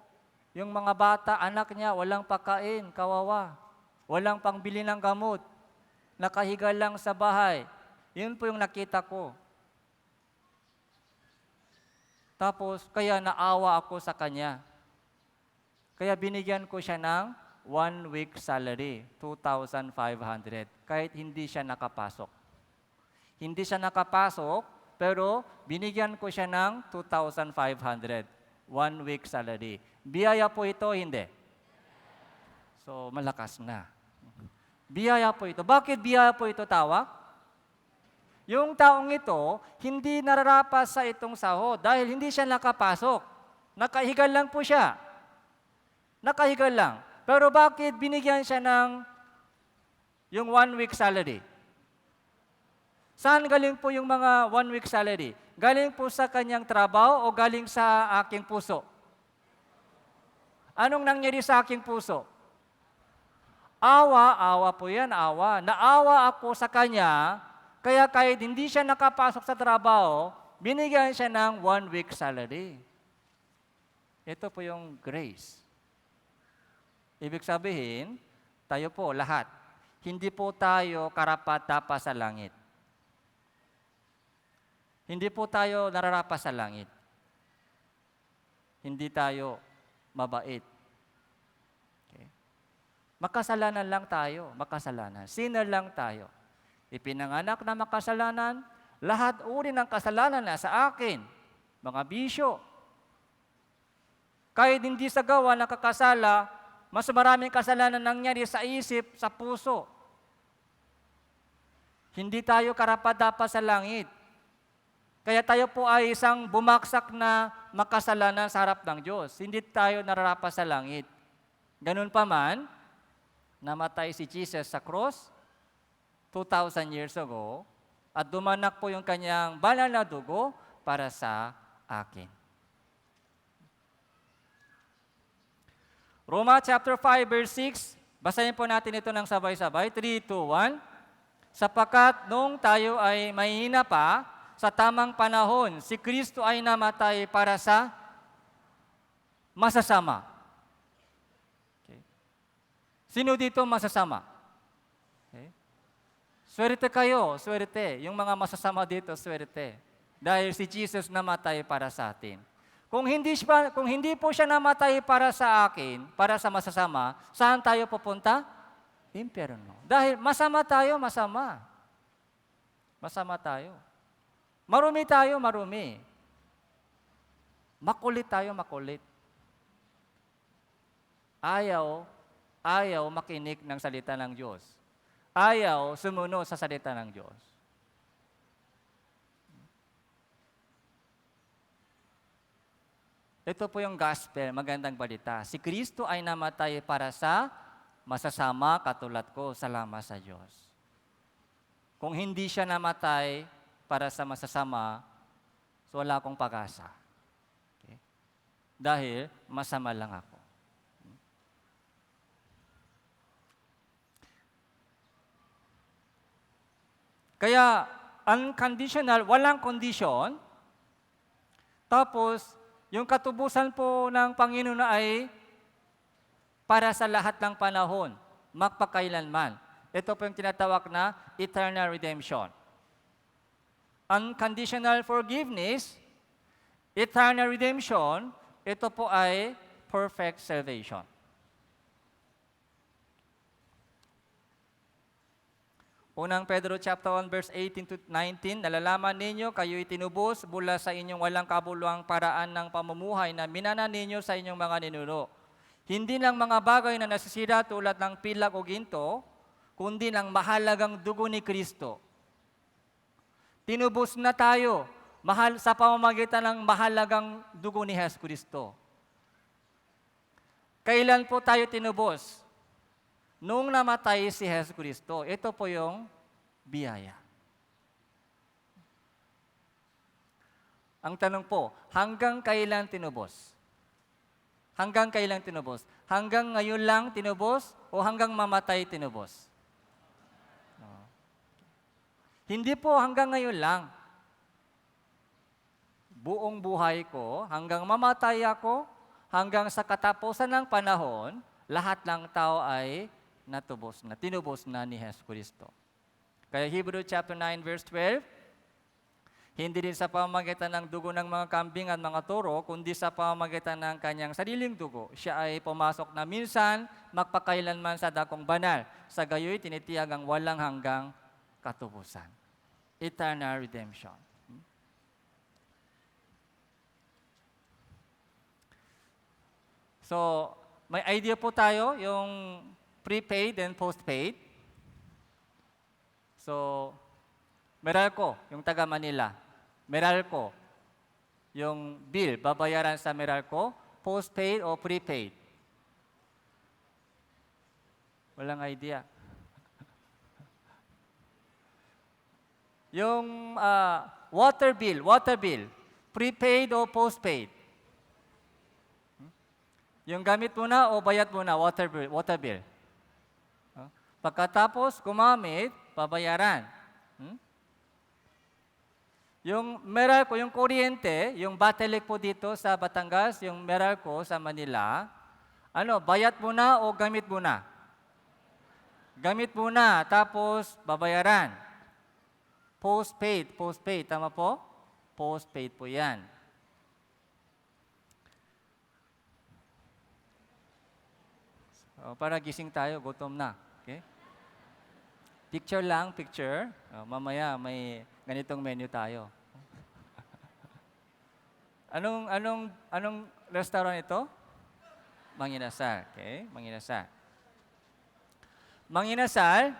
yung mga bata, anak niya, walang pagkain, kawawa. Walang pangbili ng gamot. Nakahiga lang sa bahay. Yun po yung nakita ko. Tapos, kaya naawa ako sa kanya. Kaya binigyan ko siya ng 1 week salary, 2,500, kahit hindi siya nakapasok. Hindi siya nakapasok, pero binigyan ko siya ng 2,500, 1 week salary. Biyaya po ito, hindi? So, malakas na. Biyaya po ito. Bakit biyaya po ito tawag? Yung taong ito, hindi nararapas sa itong sahod dahil hindi siya nakapasok. Nakahigal lang po siya. Nakahigal lang. Pero bakit binigyan siya ng yung 1 week salary? Saan galing po yung mga 1 week salary? Galing po sa kanyang trabaho o galing sa aking puso? Anong nangyari sa aking puso? Awa po yan, awa. Naawa ako sa kanya, kaya kahit hindi siya nakapasok sa trabaho, binigyan siya ng 1 week salary. Ito po yung grace. Ibig sabihin, tayo po lahat, hindi po tayo karapat-dapat sa langit. Hindi po tayo nararapat sa langit. Hindi tayo mabait. Okay. Makasalanan lang tayo, makasalanan. Sinner lang tayo. Ipinanganak na makasalanan, lahat uri ng kasalanan na sa akin, mga bisyo. Kahit hindi sa gawa nakakasala, mas maraming kasalanan nangyari sa isip, sa puso. Hindi tayo karapat-dapat sa langit. Kaya tayo po ay isang bumaksak na makasalanan sa harap ng Diyos. Hindi tayo nararapat sa langit. Ganun pa man, namatay si Jesus sa cross 2,000 years ago at dumanak po yung kanyang banal na dugo para sa akin. Roma chapter 5 verse 6, basahin po natin ito ng sabay-sabay. 3, 2, 1. Sapagkat nung tayo ay mahihina pa, sa tamang panahon, si Kristo ay namatay para sa masasama. Okay. Sino dito masasama? Okay. Swerte kayo, swerte. Yung mga masasama dito, swerte. Dahil si Jesus namatay para sa atin. Kung hindi po siya namatay para sa akin, para sa masasama, saan tayo pupunta? Impyerno. Dahil masama tayo, masama. Masama tayo. Marumi tayo, marumi. Makulit tayo, makulit. Ayaw makinig ng salita ng Diyos. Ayaw sumunod sa salita ng Diyos. Ito po yung gospel, magandang balita. Si Kristo ay namatay para sa masasama katulad ko. Salamat sa Diyos. Kung hindi siya namatay para sa masasama, so wala akong pag-asa. Okay? Dahil masama lang ako. Kaya, unconditional, walang condition. Tapos, yung katubusan po ng Panginoon ay para sa lahat ng panahon, magpakailanman. Ito po yung tinatawag na eternal redemption. Unconditional forgiveness, eternal redemption, ito po ay perfect salvation. Unang Pedro chapter 1 verse 18 to 19, nalalaman ninyo kayo'y tinubos mula sa inyong walang kabuluhang paraan ng pamumuhay na minana ninyo sa inyong mga ninuno. Hindi lang mga bagay na nasisira tulad ng pilak o ginto, kundi ng mahalagang dugo ni Kristo. Tinubos na tayo sa pamamagitan ng mahalagang dugo ni Jesus Kristo. Kailan po tayo tinubos? Nung namatay si Jesus Kristo, ito po yung biyaya. Ang tanong po, hanggang kailan tinubos? Hanggang kailan tinubos? Hanggang ngayon lang tinubos o hanggang mamatay tinubos? Hindi po hanggang ngayon lang. Buong buhay ko, hanggang mamatay ako, hanggang sa katapusan ng panahon, lahat ng tao ay natubos na, tinubos na ni Hesus Kristo. Kaya Hebrew chapter 9 verse 12, hindi din sa pamamagitan ng dugo ng mga kambing at mga toro, kundi sa pamamagitan ng kanyang sariling dugo, siya ay pumasok na minsan, magpakailanman sa dakong banal. Sa gayoy, tinitiyag ang walang hanggang katubusan. Eternal redemption. So, may idea po tayo, yung prepaid and postpaid. So, Meralco, yung taga Manila. Meralco, yung bill, babayaran sa Meralco, postpaid o prepaid? Walang idea. Yung water bill, prepaid o postpaid? Yung gamit muna o bayad muna, water bill. Pagkatapos gumamit, babayaran. Yung Meralco, yung kuryente, yung Batelec po dito sa Batangas, yung Meralco sa Manila, bayad muna o gamit muna? Gamit muna, tapos babayaran. Postpaid, tama po? Postpaid po yan. Para gising tayo, gutom na. Okay? Picture lang, picture. Mamaya may ganitong menu tayo. Anong restaurant ito? Manginasal. Okay? Manginasal. Manginasal,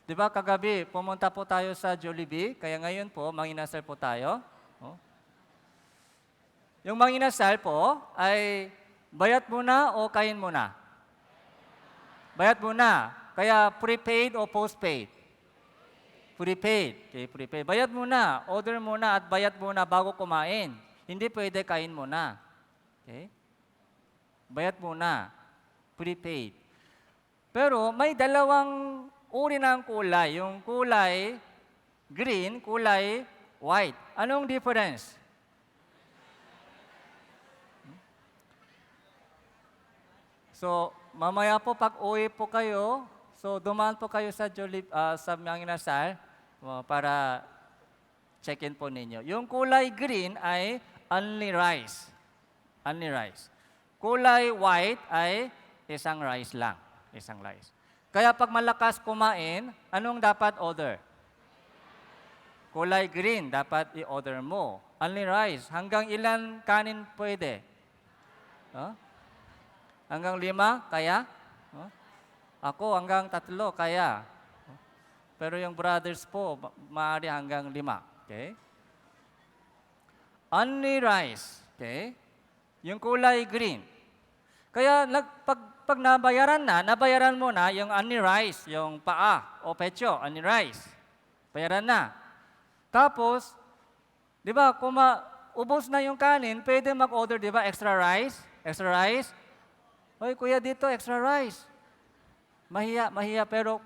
di ba kagabi pumunta po tayo sa Jollibee, kaya ngayon po manginasal po tayo. Yung manginasal po ay bayad muna o kain muna? Bayad muna. Kaya prepaid o postpaid? Prepaid. Okay, prepaid. Bayad muna. Order muna at bayad muna bago kumain. Hindi pwede kain muna. Okay? Bayad muna. Prepaid. Pero may dalawang uri ng kulay. Yung kulay green, kulay white. Anong difference? So, mamaya po pag uwi po kayo, so dumaan po kayo sa sa Manginasal para check-in po ninyo. Yung kulay green ay only rice. Only rice. Kulay white ay isang rice lang. Isang rice. Kaya pag malakas kumain, anong dapat order? Kulay green, dapat i-order mo. Only rice. Hanggang ilan kanin pwede? Hanggang 5, kaya? Ako hanggang 3, kaya? Pero yung brothers po, maaari hanggang 5. Okay? Only rice. Okay? Yung kulay green. Kaya pag nabayaran mo na yung only rice, yung paa o pecho, only rice. Bayaran na. Tapos, di ba, kung ubos na yung kanin, pwede mag-order, di ba, extra rice? Extra rice? Hoy, kuya dito, extra rice. Mahiya, pero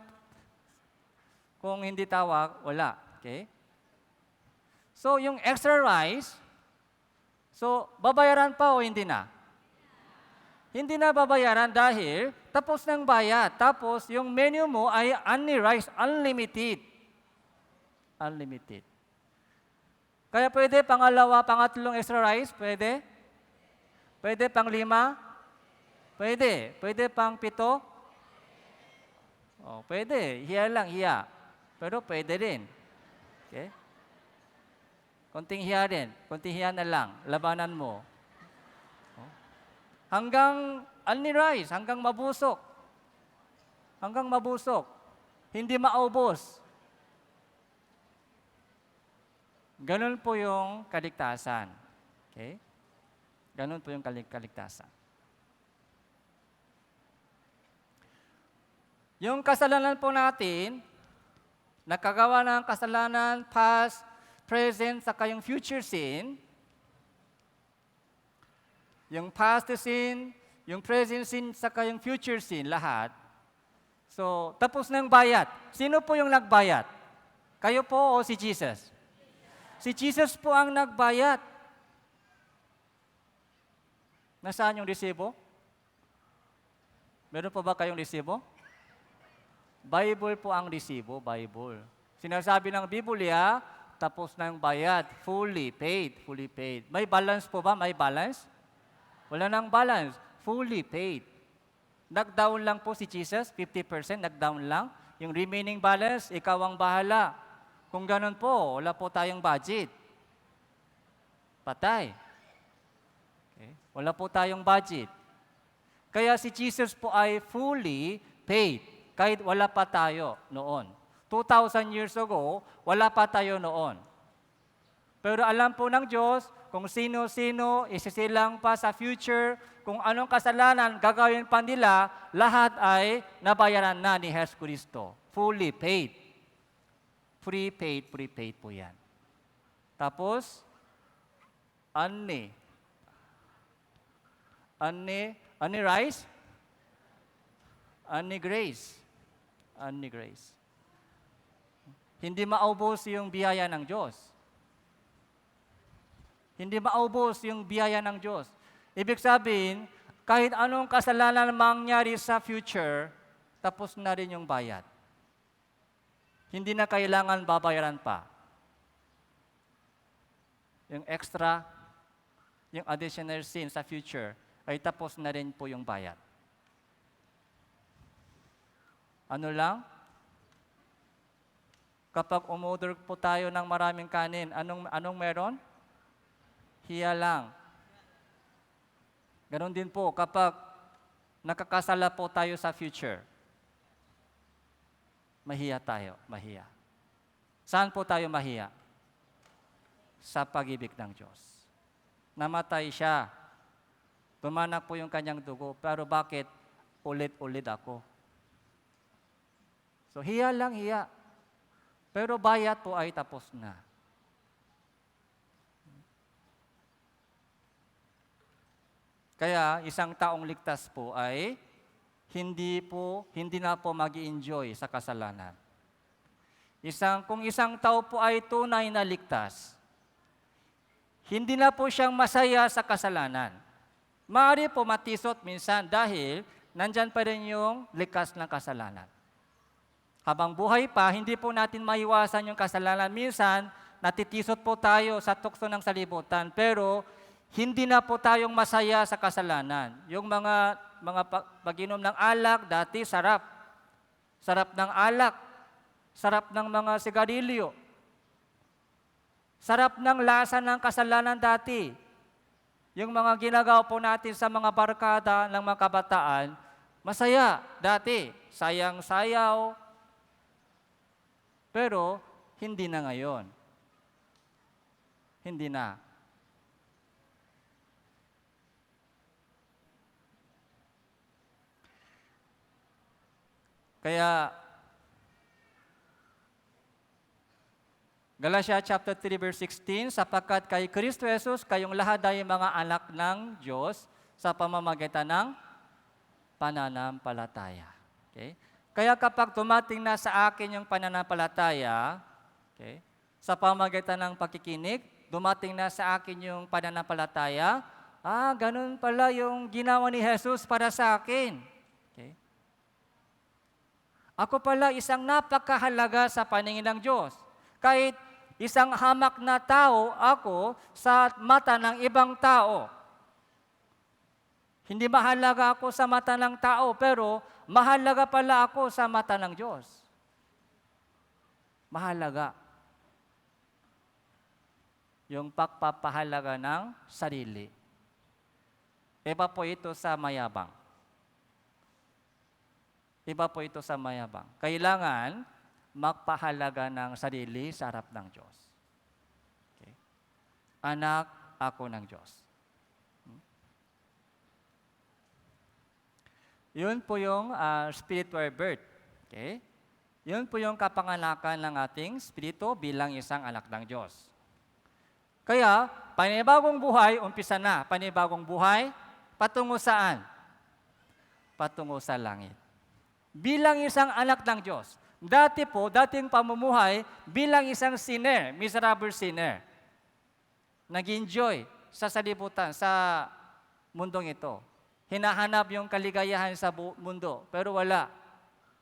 kung hindi tawag, wala. Okay? So, yung extra rice, so, babayaran pa o hindi na? Hindi na babayaran dahil tapos ng bayad. Tapos, yung menu mo ay only rice, unlimited. Unlimited. Kaya pwede pangalawa, pangatlong extra rice? Pwede? Pwede pang 5? Pwede. Pwede pang 7? Pwede. Hiya lang, hiya. Pero pwede rin. Okay? Konting hiya rin. Konting hiya na lang. Labanan mo. Hanggang only rice, hanggang mabusok. Hanggang mabusok. Hindi maubos. Ganun po yung kaligtasan. Okay? Ganun po yung kaligtasan. Yung kasalanan po natin, nakagawa ng kasalanan, past, present, saka yung future sin, Yung past sin, yung present sin, saka yung future sin, lahat. So, tapos na yung bayad. Sino po yung nagbayad? Kayo po o si Jesus? Si Jesus po ang nagbayad. Nasaan yung resibo? Meron pa ba kayong resibo? Bible po ang resibo, Bible. Sinasabi ng Biblia, tapos na yung bayad, fully paid, fully paid. May balance po ba? May balance? Wala nang balance, fully paid. Nag-down lang po si Jesus, 50%, nag-down lang. Yung remaining balance, ikaw ang bahala. Kung ganun po, wala po tayong budget. Patay. Okay. Wala po tayong budget. Kaya si Jesus po ay fully paid, kahit wala pa tayo noon. 2,000 years ago, wala pa tayo noon. Pero alam po ng Diyos kung sino-sino isisilang pa sa future, kung anong kasalanan gagawin pa nila, lahat ay nabayaran na ni Jesus Cristo. Fully paid. Prepaid po yan. Tapos, ani rice? Ani grace. Ani grace. Hindi maubos yung biyaya ng Diyos. Hindi maubos yung biyaya ng Diyos. Ibig sabihin, kahit anong kasalanan mangyari sa future, tapos na rin yung bayad. Hindi na kailangan babayaran pa. Yung extra, yung additional sin sa future, ay tapos na rin po yung bayad. Ano lang? Kapag umorder po tayo ng maraming kanin, anong meron? Hiya lang. Ganon din po kapag nakakasala po tayo sa future. Mahiya tayo, mahiya. Saan po tayo mahiya? Sa pag-ibig ng Diyos. Namatay siya. Tumanak po yung kanyang dugo, pero bakit ulit-ulit ako? So hiya lang, hiya. Pero bayad po ay tapos na. Kaya isang taong ligtas po ay hindi na po mag-enjoy sa kasalanan. Kung isang tao po ay tunay na ligtas, hindi na po siyang masaya sa kasalanan. Maaari po matisot minsan dahil nandyan pa rin yung likas ng kasalanan. Habang buhay pa, hindi po natin maiwasan yung kasalanan. Minsan, natitisot po tayo sa tukso ng salibutan, pero hindi na po tayong masaya sa kasalanan. Yung mga pag-inom ng alak, dati sarap. Sarap ng alak. Sarap ng mga sigarilyo. Sarap ng lasa ng kasalanan dati. Yung mga ginagawa po natin sa mga barkada ng mga kabataan, masaya dati. Sayang-sayaw. Pero hindi na ngayon. Hindi na. Kaya, Galatia chapter 3 verse 16, sapagkat kay Kristo Jesus, kayong lahat ay mga anak ng Diyos sa pamamagitan ng pananampalataya. Okay? Kaya kapag dumating na sa akin yung pananampalataya, okay, sa pamamagitan ng pakikinig, dumating na sa akin yung pananampalataya, ganun pala yung ginawa ni Jesus para sa akin. Okay? Ako pala isang napakahalaga sa paningin ng Diyos. Kahit isang hamak na tao ako sa mata ng ibang tao. Hindi mahalaga ako sa mata ng tao, pero mahalaga pala ako sa mata ng Diyos. Mahalaga. Yung pagpapahalaga ng sarili. Iba po ito sa mayabang. Iba po ito sa mayabang. Kailangan magpahalaga ng sarili sa harap ng Diyos. Okay? Anak ako ng Diyos. Yun po yung spiritual birth. Okay? Yun po yung kapanganakan ng ating spirito bilang isang anak ng Diyos. Kaya, panibagong buhay, umpisa na. Panibagong buhay, patungo saan? Patungo sa langit. Bilang isang anak ng Diyos. Dating pamumuhay, bilang isang sinner, miserable sinner. Nag-enjoy sa salibutan, sa mundong ito. Hinahanap yung kaligayahan sa mundo, pero wala.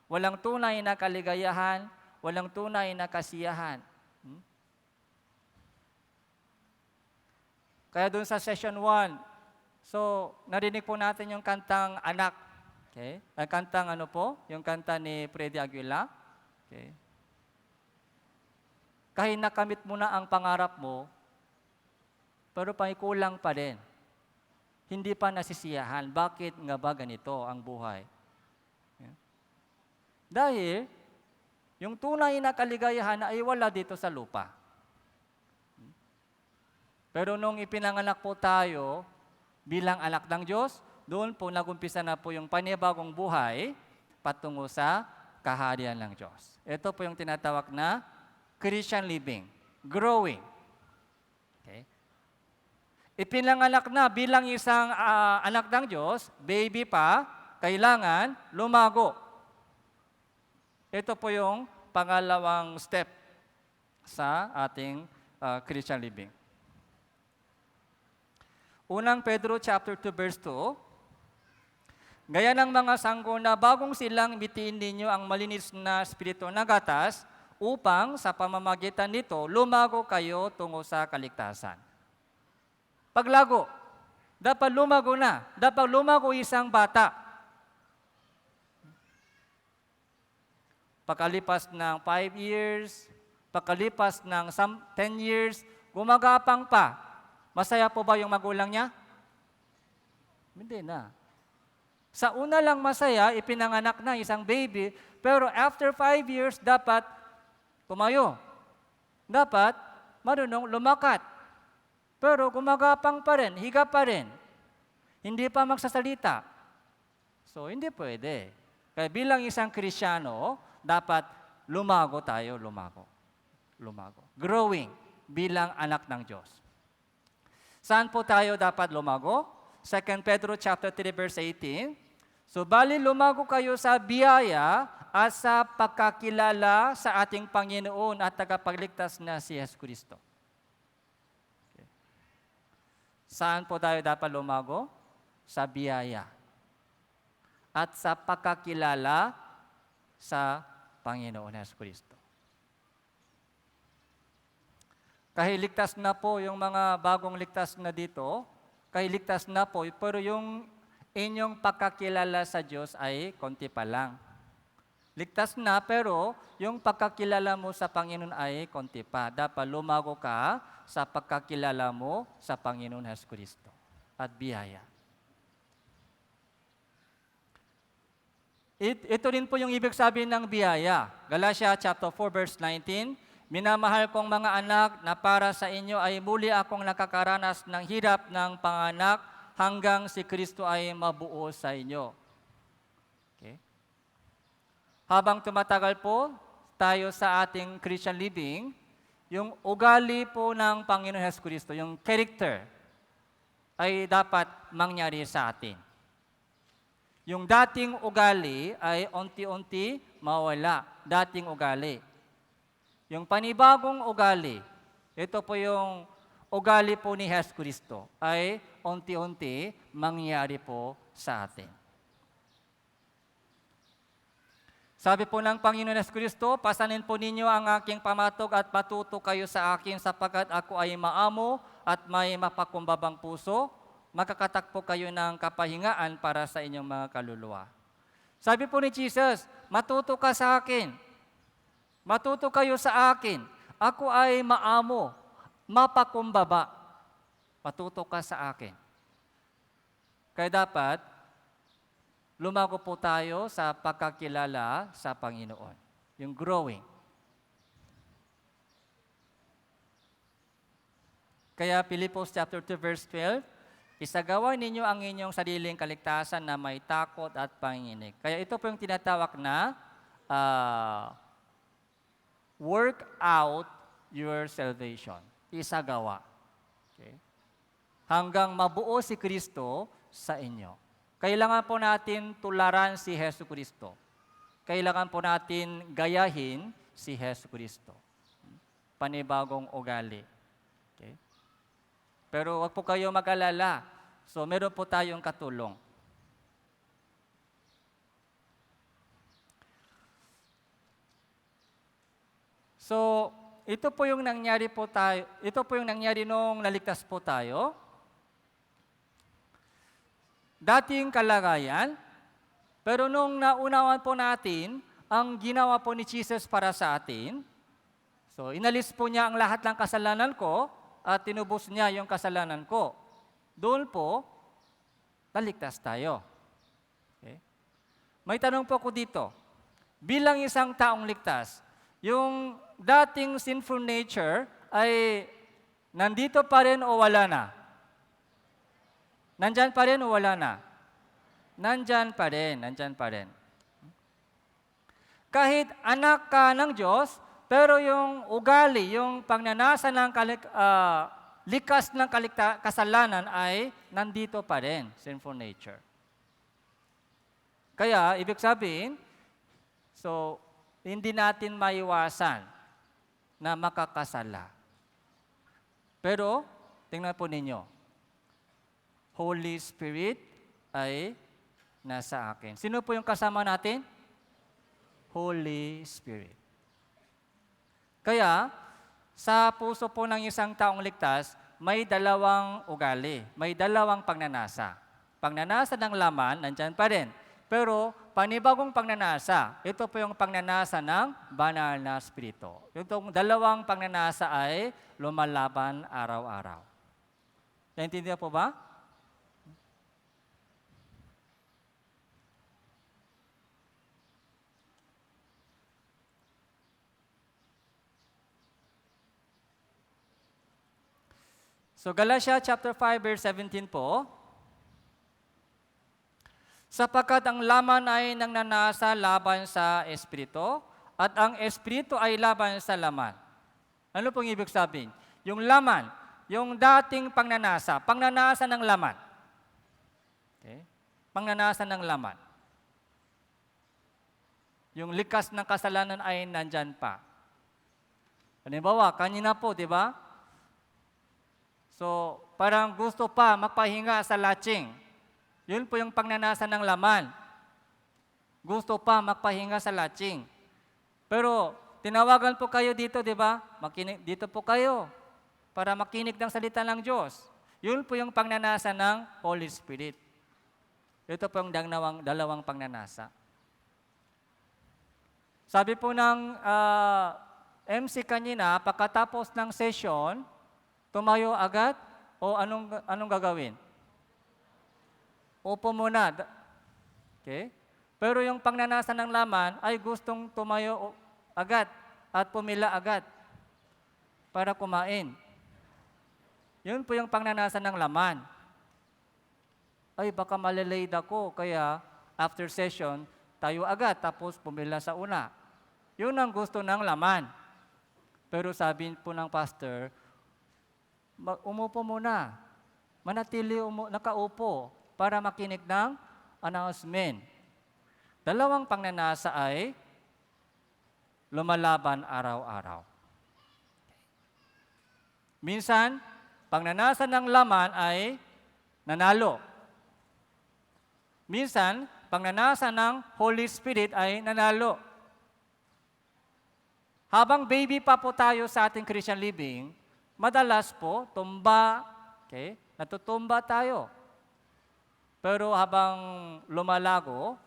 Walang tunay na kaligayahan, walang tunay na kasiyahan. Kaya doon sa session 1, so narinig po natin yung kantang Anak. Okay? Ang kantang ano po? Yung kanta ni Freddy Aguila. Okay? Kahit nakamit mo na ang pangarap mo, pero may kulang pa rin. Hindi pa nasisiyahan. Bakit nga ba ganito ang buhay? Okay? Dahil, yung tunay na kaligayahan ay wala dito sa lupa. Pero nung ipinanganak po tayo bilang anak ng Diyos, doon po nagumpisa na po yung panibagong buhay patungo sa kaharian ng Diyos. Ito po yung tinatawag na Christian living, growing. Okay? Ipinanganak na bilang isang anak ng Diyos, baby pa, kailangan lumago. Ito po yung pangalawang step sa ating Christian living. Unang Pedro chapter 2 verse 2, gaya ng mga sanggol na bagong silang bitiin ninyo ang malinis na espiritu ng gatas upang sa pamamagitan nito lumago kayo tungo sa kaligtasan. Paglago, dapat lumago na. Dapat lumago isang bata. Pagkalipas ng 5 years, pagkalipas ng 10 years, gumagapang pa. Masaya po ba yung magulang niya? Hindi na. Sa una lang masaya, ipinanganak na isang baby, pero after 5 years, dapat tumayo. Dapat marunong lumakat. Pero gumagapang pa rin, higa pa rin. Hindi pa magsasalita. So, hindi pwede. Kaya bilang isang Kristyano, dapat lumago tayo, lumago. Growing bilang anak ng Diyos. Saan po tayo dapat lumago? 2 Pedro chapter 3 verse 18. So, bali lumago kayo sa biyaya at sa pagkakilala sa ating Panginoon at tagapagligtas na si Yesu Cristo. Okay. Saan po tayo dapat lumago? Sa biyaya. At sa pagkakilala sa Panginoon Yesu Cristo. Kahit ligtas na po yung mga bagong ligtas na dito, kahit ligtas na po, pero yung inyong pagkakilala sa Diyos ay konti pa lang. Ligtas na, pero yung pagkakilala mo sa Panginoon ay konti pa. Dapat lumago ka sa pagkakilala mo sa Panginoon Hesus Kristo at biyaya. Ito rin po yung ibig sabihin ng biyaya. Galatia chapter 4 verse 19, minamahal kong mga anak na para sa inyo ay muli akong nakakaranas ng hirap ng panganak hanggang si Kristo ay mabuo sa inyo. Okay? Habang tumatagal po tayo sa ating Christian living, yung ugali po ng Panginoon Hesus Kristo, yung character, ay dapat mangyari sa atin. Yung dating ugali ay unti-unti mawala. Dating ugali. Yung panibagong ugali, ito po yung ugali po ni Hesus Kristo, ay unti-unti mangyari po sa atin. Sabi po ng Panginoon Hesus Kristo, pasanin po ninyo ang aking pamatog at matuto kayo sa akin sapagkat ako ay maamo at may mapakumbabang puso, makakatakpo kayo ng kapahingaan para sa inyong mga kaluluwa. Sabi po ni Jesus, matuto ka sa akin. Matuto kayo sa akin. Ako ay maamo, mapakumbaba. Matuto ka sa akin. Kaya dapat, lumago po tayo sa pagkakilala sa Panginoon. Yung growing. Kaya Pilipos chapter 2 verse 12, isagawa ninyo ang inyong sariling kaligtasan na may takot at panginginig. Kaya ito po yung tinatawag na work out your salvation. Isagawa. Okay? Hanggang mabuo si Kristo sa inyo. Kailangan po natin tularan si Hesus Kristo. Kailangan po natin gayahin si Hesus Kristo. Panibagong ugali. Okay? Pero wag po kayo mag-alala. So meron po tayong katulong. So, ito po yung nangyari po tayo. Ito po yung nangyari nung naligtas po tayo. Dating kalagayan, pero nung naunawan po natin ang ginawa po ni Jesus para sa atin, so inalis po niya ang lahat ng kasalanan ko at tinubos niya yung kasalanan ko. Doon po, naligtas tayo. Okay? May tanong po ko dito. Bilang isang taong ligtas, yung dating sinful nature ay nandito pa rin o wala na? Nandyan pa rin o wala na? Nandyan pa rin, nandyan pa rin. Kahit anak ka ng Diyos, pero yung ugali, yung pagnanasa ng likas ng kasalanan ay nandito pa rin, sinful nature. Kaya, ibig sabihin, so, hindi natin maiwasan na makakasala. Pero, tingnan po ninyo, Holy Spirit ay nasa akin. Sino po yung kasama natin? Holy Spirit. Kaya, sa puso po ng isang taong ligtas, may dalawang ugali, may dalawang pagnanasa. Pagnanasa ng laman, nandyan pa rin. Pero, panibagong pagnanasa, ito po yung pagnanasa ng banal na Espiritu. Itong dalawang pagnanasa ay lumalaban araw-araw. Naintindihan po ba? So, Galatia chapter 5, verse 17 po. Sapagkat ang laman ay nananasa laban sa Espiritu, at ang Espiritu ay laban sa laman. Ano pong ibig sabihin? Yung laman, yung dating pangnanasa ng laman. Okay? Pangnanasa ng laman. Yung likas ng kasalanan ay nandyan pa. Halimbawa, kanina po, di ba? So, parang gusto pa magpahinga sa latching. Yun po yung pagnanasa ng laman. Gusto pa magpahinga sa latching. Pero, tinawagan po kayo dito, di ba? Dito po kayo para makinig ng salita ng Diyos. Yun po yung pagnanasa ng Holy Spirit. Ito po yung dalawang pagnanasa. Sabi po ng MC kanina, pagkatapos ng session, tumayo agad o anong gagawin? Upo muna. Okay? Pero yung pagnanasa ng laman ay gustong tumayo agad at pumila agad para kumain. Yun po yung pagnanasa ng laman. Ay, baka malilate ako, kaya after session, tayo agad tapos pumila sa una. Yun ang gusto ng laman. Pero sabi po ng pastor, umupo muna. Manatili nakaupo para makinig ng announcement. Dalawang pagnanasa ay lumalaban araw-araw. Minsan, pagnanasa ng laman ay nanalo. Minsan, pagnanasa ng Holy Spirit ay nanalo. Habang baby pa po tayo sa ating Christian living, madalas po, okay, natutumba tayo. Pero habang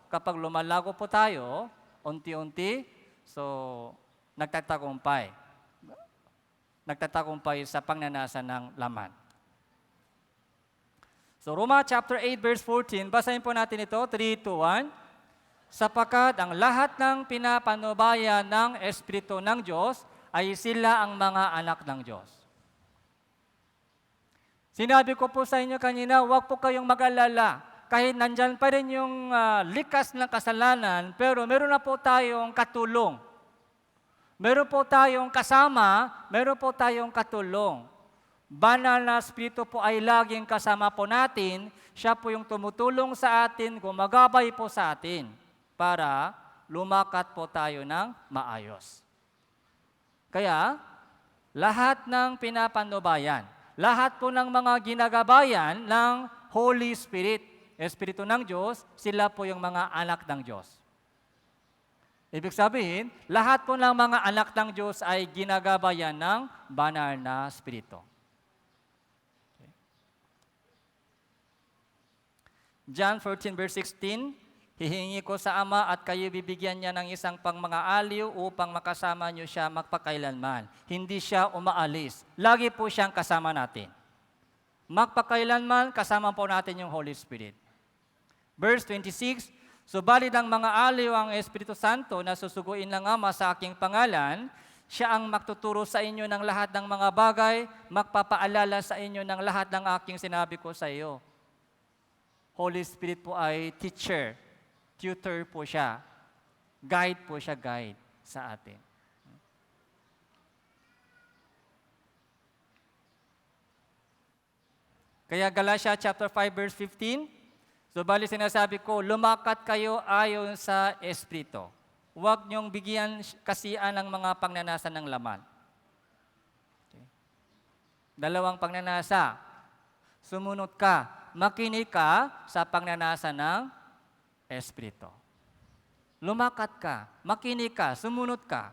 kapag lumalago po tayo, unti-unti, so nagtatagumpay. Nagtatagumpay sa pagnanasa ng laman. So Roma chapter 8 verse 14, basahin po natin ito, 3, 2, 1. Sapagkat ang lahat ng pinapanubayan ng Espiritu ng Diyos ay sila ang mga anak ng Diyos. Sinabi ko po sa inyo kanina, huwag po kayong mag-alala. Kahit nandyan pa rin yung likas ng kasalanan, pero meron na po tayong katulong. Meron po tayong kasama, meron po tayong katulong. Banal na Espiritu po ay laging kasama po natin. Siya po yung tumutulong sa atin, gumagabay po sa atin para lumakat po tayo ng maayos. Kaya, lahat ng pinapanubayan, lahat po ng mga ginagabayan ng Holy Spirit, Espiritu ng Diyos, sila po yung mga anak ng Diyos. Ibig sabihin, lahat po ng mga anak ng Diyos ay ginagabayan ng banal na Espiritu. Okay. John 14 verse 16, hihingi ko sa Ama at kayo bibigyan niya ng isang pang mga aliw upang makasama niyo siya magpakailanman. Hindi siya umaalis. Lagi po siyang kasama natin. Magpakailanman, kasama po natin yung Holy Spirit. Verse 26, subalit ang mga aliw ang Espiritu Santo na susuguin ng Ama sa aking pangalan, siya ang magtuturo sa inyo ng lahat ng mga bagay, magpapaalala sa inyo ng lahat ng aking sinabi ko sa iyo. Holy Spirit po ay teacher, tutor po siya, guide po siya, guide sa atin. Kaya Galatia chapter 5 verse 15, subalit sinasabi ko, lumakat kayo ayon sa Espiritu. Huwag niyong bigyan kasian ng mga pangnanasa ng laman. Okay. Dalawang pangnanasa. Sumunod ka, makinig ka sa pangnanasa ng Espiritu. Lumakat ka, makinig ka, sumunod ka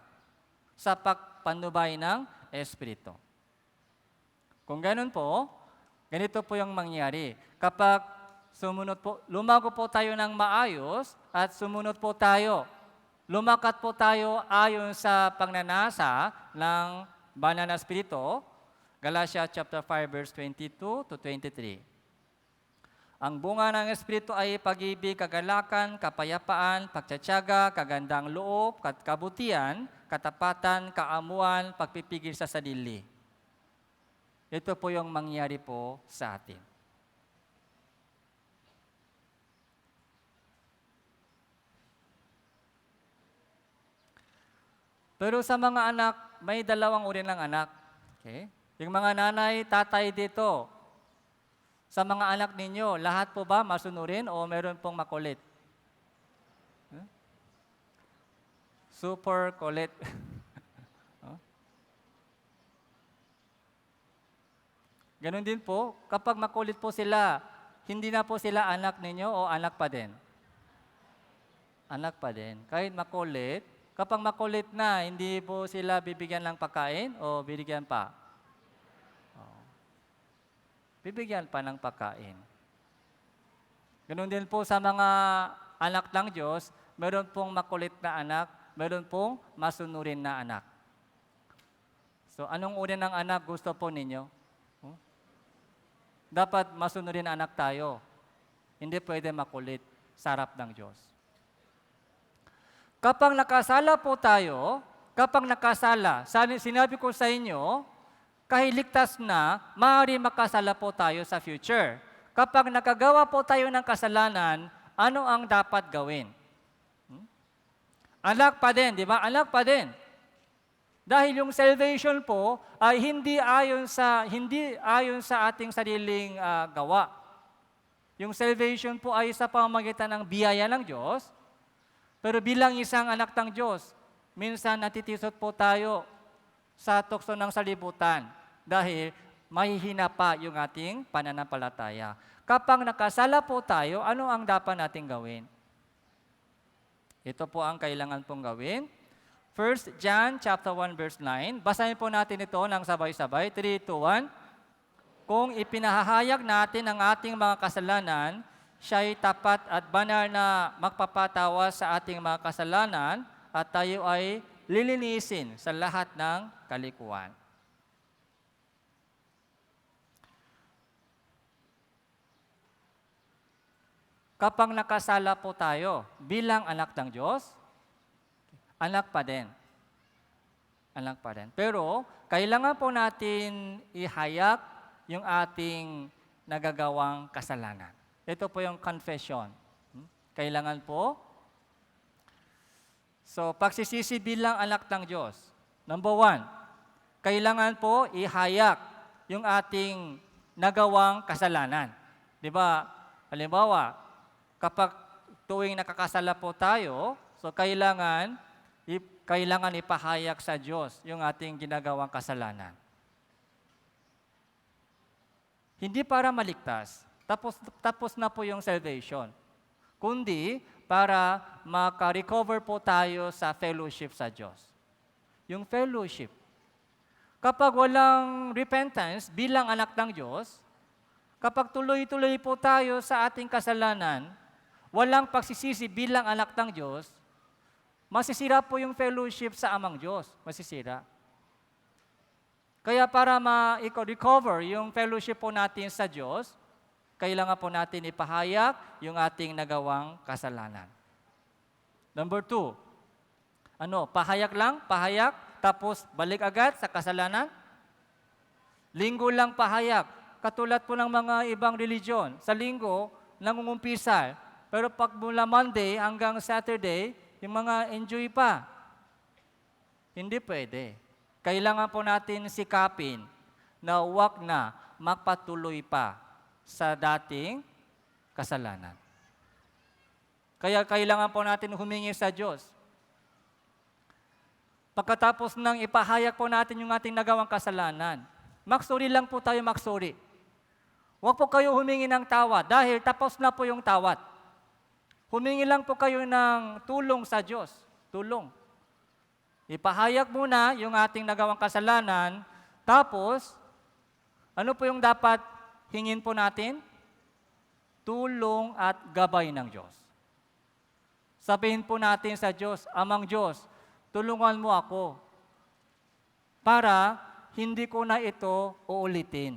sa pagpanubay ng Espiritu. Kung ganun po, ganito po yung mangyari. Kapag sumunod po, lumago po tayo ng maayos at sumunod po tayo. Lumakat po tayo ayon sa pagnanasa ng banal na Espiritu. Galatia chapter 5 verse 22 to 23. Ang bunga ng Espiritu ay pag-ibig, kagalakan, kapayapaan, pagtiyatiyaga, kagandang loob, kabutihan, katapatan, kaamuan, pagpipigil sa sarili. Ito po yung mangyari po sa atin. Pero sa mga anak, may dalawang uri ng anak. Okay? Yung mga nanay, tatay dito, sa mga anak ninyo, lahat po ba masunurin o meron pong makulit? Huh? Super kulit. Huh? Ganon din po, kapag makulit po sila, hindi na po sila anak ninyo o anak pa din? Anak pa din. Kahit makulit, kapag makulit na, hindi po sila bibigyan ng pagkain o bibigyan pa? Bibigyan pa ng pagkain. Ganun din po sa mga anak ng Diyos, meron pong makulit na anak, meron pong masunurin na anak. So, anong uri ng anak gusto po ninyo? Dapat masunurin anak tayo. Hindi pwede makulit sa harap ng Diyos. Kapag nakasala po tayo, sinabi ko sa inyo, kahit ligtas na, maaari makasala po tayo sa future. Kapag nakagawa po tayo ng kasalanan, ano ang dapat gawin? Anak pa din, di ba? Anak pa din. Dahil yung salvation po ay hindi ayon sa ating sariling gawa. Yung salvation po ay sa pamamagitan ng biyaya ng Diyos. Pero bilang isang anak ng Diyos, minsan natitisot po tayo sa tukso ng salibutan dahil mahihina pa yung ating pananampalataya. Kapag nakasala po tayo, ano ang dapat nating gawin? Ito po ang kailangan pong gawin. 1 John chapter 1 verse 9. Basahin po natin ito ng sabay-sabay. 3, 2, 1. Kung ipinahahayag natin ang ating mga kasalanan, siya ay tapat at banal na magpapatawa sa ating mga kasalanan at tayo ay lilinisin sa lahat ng kalikuan. Kapag nakasala po tayo bilang anak ng Diyos, anak pa din. Anak pa din. Pero, kailangan po natin ihayag yung ating nagagawang kasalanan. Ito po yung confession. Kailangan po. So, pagsisisi bilang anak ng Diyos. Number 1, kailangan po ihayag yung ating nagawang kasalanan. Di ba? Halimbawa, kapag tuwing nakakasala po tayo, so kailangan ipahayag sa Diyos yung ating ginagawang kasalanan. Hindi para maligtas, tapos na po yung salvation, kundi para maka-recover po tayo sa fellowship sa Diyos. Yung fellowship. Kapag walang repentance bilang anak ng Diyos, kapag tuloy-tuloy po tayo sa ating kasalanan, walang pagsisisi bilang anak ng Diyos, masisira po yung fellowship sa amang Diyos. Masisira. Kaya para ma-recover yung fellowship po natin sa Diyos, kailangan po natin ipahayag yung ating nagawang kasalanan. Number 2, pahayag lang, tapos balik agad sa kasalanan? Linggo lang pahayag. Katulad po ng mga ibang religion. Sa linggo, nangungumpisa. Pero pag mula Monday hanggang Saturday, yung mga enjoy pa. Hindi pwede. Kailangan po natin sikapin na huwag na magpatuloy pa sa dating kasalanan. Kaya kailangan po natin humingi sa Diyos. Pagkatapos ng ipahayag po natin yung ating nagawang kasalanan, magsuri lang po tayo magsuri. Huwag po kayo humingi ng tawad dahil tapos na po yung tawad. Humingi lang po kayo ng tulong sa Diyos. Tulong. Ipahayag muna yung ating nagawang kasalanan, tapos, ano po yung dapat hingin po natin? Tulong at gabay ng Diyos. Sabihin po natin sa Diyos, Amang Diyos, tulungan mo ako para hindi ko na ito uulitin.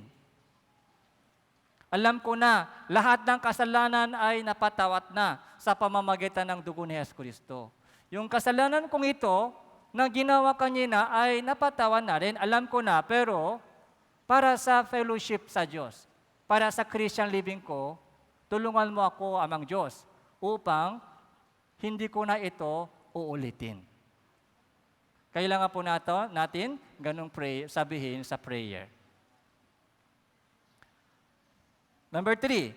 Alam ko na, lahat ng kasalanan ay napatawat na sa pamamagitan ng dugo ni Jesucristo. Yung kasalanan kong ito, na ginawa kanina ay napatawan na rin, alam ko na, pero para sa fellowship sa Diyos, para sa Christian living ko, tulungan mo ako, Amang Diyos, upang hindi ko na ito uulitin. Kailangan po natin ganung sabihin sa prayer. Number 3,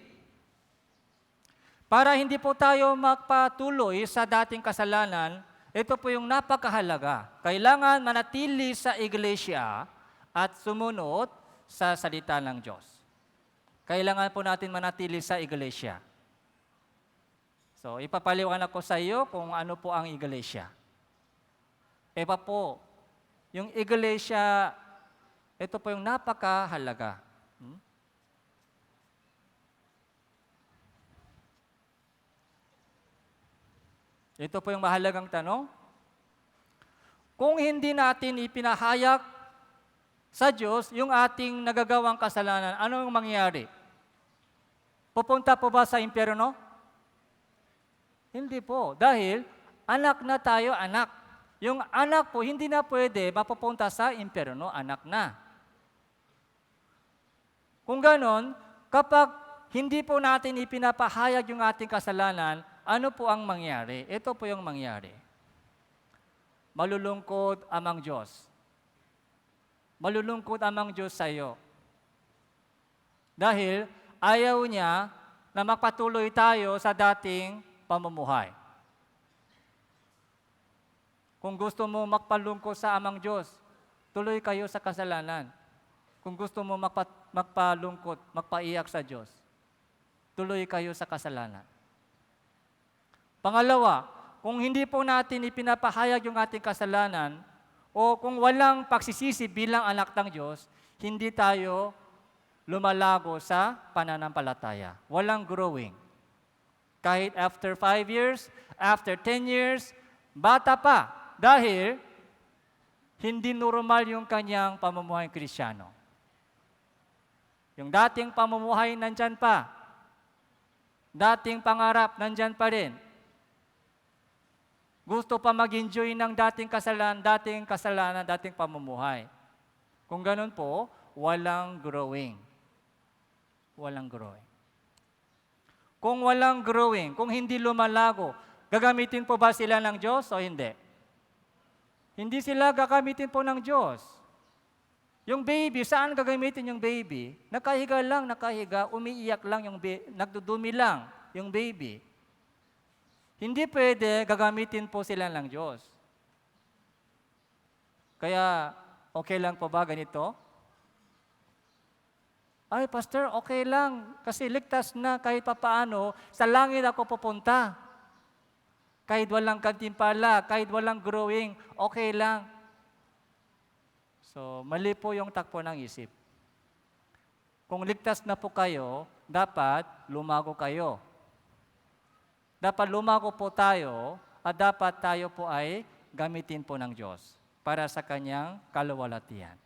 para hindi po tayo magpatuloy sa dating kasalanan, ito po yung napakahalaga. Kailangan manatili sa iglesia at sumunod sa salita ng Diyos. Kailangan po natin manatili sa iglesia. So, ipapaliwanag ko sa iyo kung ano po ang iglesia. Iba po, yung iglesia, ito po yung napakahalaga. Ito po yung mahalagang tanong. Kung hindi natin ipinahayag sa Diyos yung ating nagagawang kasalanan, ano yung mangyayari? Pupunta po ba sa impyerno? Hindi po. Dahil anak na tayo, anak. Yung anak po, hindi na pwede mapupunta sa impyerno, anak na. Kung ganon, kapag hindi po natin ipinapahayag yung ating kasalanan, ano po ang mangyari? Ito po yung mangyari. Malulungkot amang Diyos. Malulungkot amang Diyos sa iyo. Dahil ayaw niya na magpatuloy tayo sa dating pamumuhay. Kung gusto mo magpalungkot sa amang Diyos, tuloy kayo sa kasalanan. Kung gusto mo magpalungkot, magpaiyak sa Diyos, tuloy kayo sa kasalanan. Pangalawa, kung hindi po natin ipinapahayag yung ating kasalanan o kung walang pagsisisi bilang anak ng Diyos, hindi tayo lumalago sa pananampalataya. Walang growing. Kahit after 5 years, after 10 years, bata pa dahil hindi normal yung kanyang pamumuhay Kristiyano. Yung dating pamumuhay nandyan pa. Dating pangarap nandyan pa rin. Gusto pa mag-enjoy ng dating kasalanan, dating pamumuhay. Kung ganun po, walang growing. Walang growing. Kung walang growing, kung hindi lumalago, gagamitin po ba sila ng Diyos o hindi? Hindi sila gagamitin po ng Diyos. Yung baby, saan gagamitin yung baby? Nakahiga lang, umiiyak lang yung nagdudumi lang yung baby. Hindi pwede gagamitin po sila ng Diyos. Kaya, okay lang po ba ganito? Ay, Pastor, okay lang. Kasi ligtas na kahit papaano, sa langit ako pupunta. Kahit walang kantimpala, kahit walang growing, okay lang. So, mali po yung takbo ng isip. Kung ligtas na po kayo, dapat lumago kayo. Dapat lumago po tayo at dapat tayo po ay gamitin po ng Diyos para sa kanyang kaluwalhatian.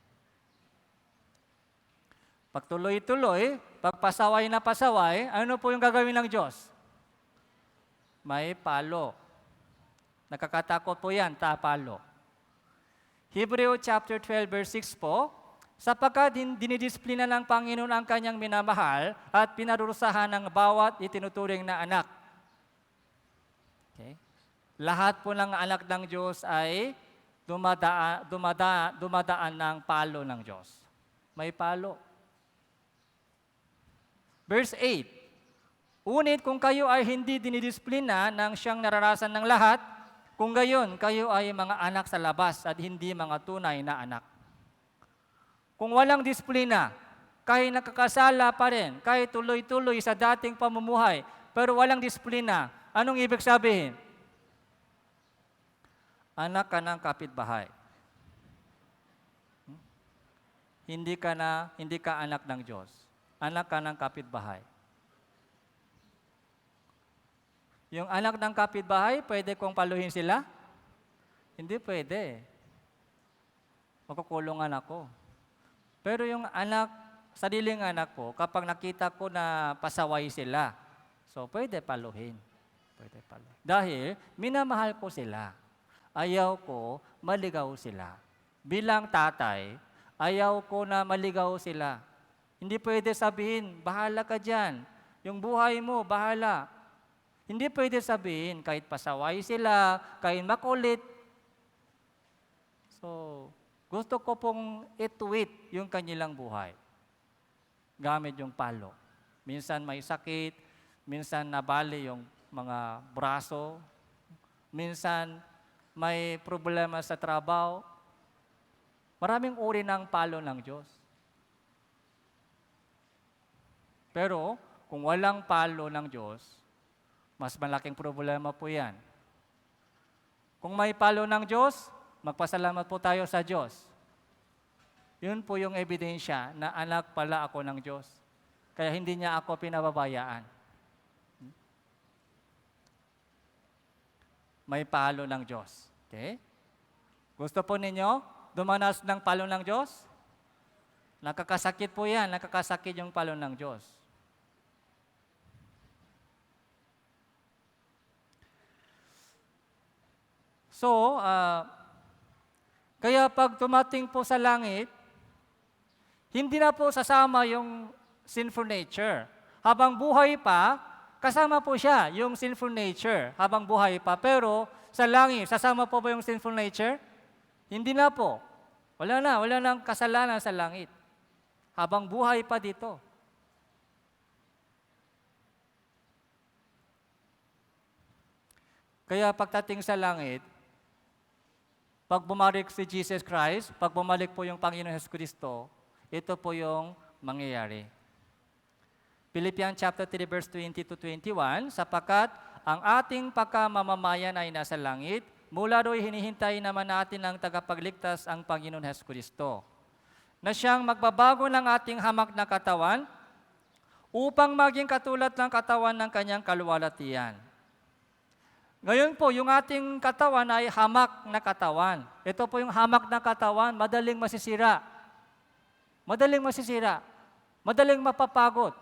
Pag tuloy-tuloy, pag pasaway na pasaway, ano po yung gagawin ng Diyos? May palo. Nakakatakot po yan, tapalo. Hebrew chapter 12 verse 6 po, sapagkat dinidisiplina ng Panginoon ang kanyang minamahal at pinarurusahan ng bawat itinuturing na anak. Okay? Lahat po ng anak ng Diyos ay dumadaan ng palo ng Diyos. May palo. Verse 8, Unit kung kayo ay hindi dinidisiplina ng siyang nararasan ng lahat, kung gayon, kayo ay mga anak sa labas at hindi mga tunay na anak. Kung walang disiplina, kahit nakakasala pa rin, kahit tuloy-tuloy sa dating pamumuhay, pero walang disiplina, anong ibig sabihin? Anak ka ng kapitbahay. Hindi ka anak ng Diyos. Anak ka ng kapitbahay. Yung anak ng kapitbahay, pwede kong paluhin sila? Hindi pwede. Makukulungan ako. Pero yung sariling anak ko, kapag nakita ko na pasaway sila, so pwede paluhin. Pwede paluhin. Dahil minamahal ko sila. Ayaw ko maligaw sila. Bilang tatay, ayaw ko na maligaw sila. Hindi pwede sabihin, bahala ka dyan. Yung buhay mo, bahala. Hindi pwede sabihin, kahit pasaway sila, kahit makulit. So, gusto ko pong ituwid yung kanilang buhay. Gamit yung palo. Minsan may sakit, minsan nabali yung mga braso, minsan may problema sa trabaho. Maraming uri ng palo ng Diyos. Pero, kung walang palo ng Diyos, mas malaking problema po yan. Kung may palo ng Diyos, magpasalamat po tayo sa Diyos. Yun po yung ebidensya na anak pala ako ng Diyos. Kaya hindi niya ako pinababayaan. May palo ng Diyos. Okay? Gusto po ninyo dumanas ng palo ng Diyos? Nakakasakit po yan. Nakakasakit yung palo ng Diyos. So, kaya pag tumating po sa langit, hindi na po sasama yung sinful nature. Habang buhay pa, kasama po siya, yung sinful nature, habang buhay pa. Pero sa langit, sasama po ba yung sinful nature? Hindi na po. Wala nang kasalanan sa langit. Habang buhay pa dito. Kaya pagdating sa langit, pag bumalik si Jesus Christ, pag bumalik po yung Panginoon Hesus Kristo, ito po yung mangyayari. Philippians chapter 3 verse 20 to 21, sapagkat ang ating pagkamamamayan ay nasa langit, mula ro'y hinihintay naman natin ng tagapagligtas ang Panginoon Hesus Kristo, na siyang magbabago ng ating hamak na katawan upang maging katulad ng katawan ng kanyang kaluwalhatian. Ngayon po, yung ating katawan ay hamak na katawan. Ito po yung hamak na katawan, madaling masisira. Madaling masisira. Madaling mapapagod.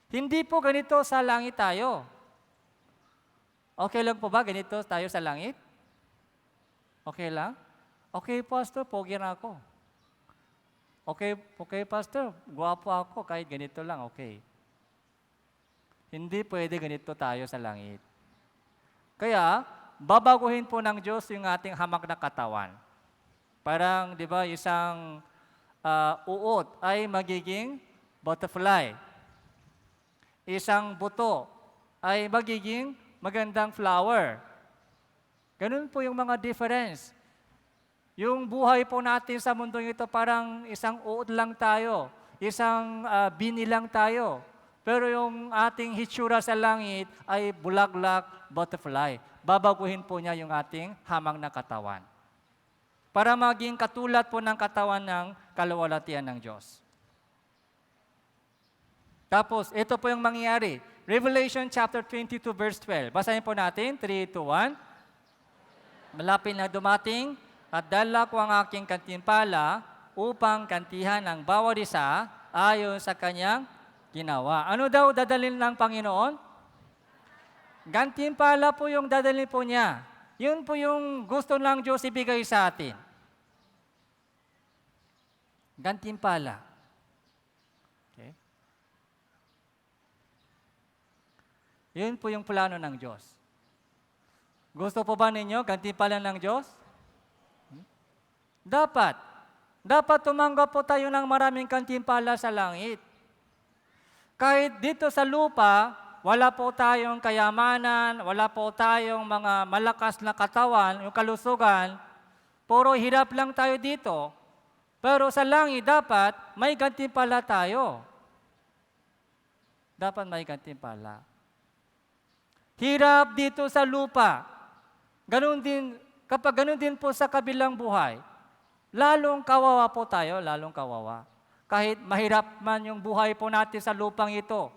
Hindi po ganito sa langit tayo. Okay lang po ba ganito tayo sa langit? Okay lang? Okay, Pastor, pogi na ako. Okay, Pastor, guwapo ako, kahit ganito lang, okay. Hindi pwede ganito tayo sa langit. Kaya, babaguhin po ng Diyos yung ating hamak na katawan. Parang, di ba, isang uod ay magiging butterfly. Isang buto ay magiging magandang flower. Ganun po yung mga difference. Yung buhay po natin sa mundo ito parang isang uod lang tayo, isang bini lang tayo. Pero yung ating hitsura sa langit ay bulaklak, butterfly. Babaguhin po niya yung ating hamang na katawan. Para maging katulad po ng katawan ng kaluwalhatian ng Diyos. Tapos, ito po yung mangyayari. Revelation chapter 22 verse 12. Basahin po natin, 3, 2, 1. Malapit na dumating at dala ko ang aking kantimpala upang kantihan ang bawat isa ayon sa kanyang ginawa. Ano daw dadalhin ng Panginoon? Gantimpala po yung dadalhin po niya. Yun po yung gusto ng Diyos ibigay sa atin. Gantimpala. Okay? Yun po yung plano ng Diyos. Gusto po ba ninyo gantimpala ng Diyos? Dapat. Dapat tumanggap po tayo ng maraming gantimpala sa langit. Kahit dito sa lupa, wala po tayong kayamanan, wala po tayong mga malakas na katawan, yung kalusugan, puro hirap lang tayo dito. Pero sa langit, dapat may gantimpala tayo. Dapat may gantimpala. Hirap dito sa lupa. Ganun din, kapag ganun din po sa kabilang buhay, lalong kawawa po tayo, lalong kawawa. Kahit mahirap man yung buhay po natin sa lupang ito.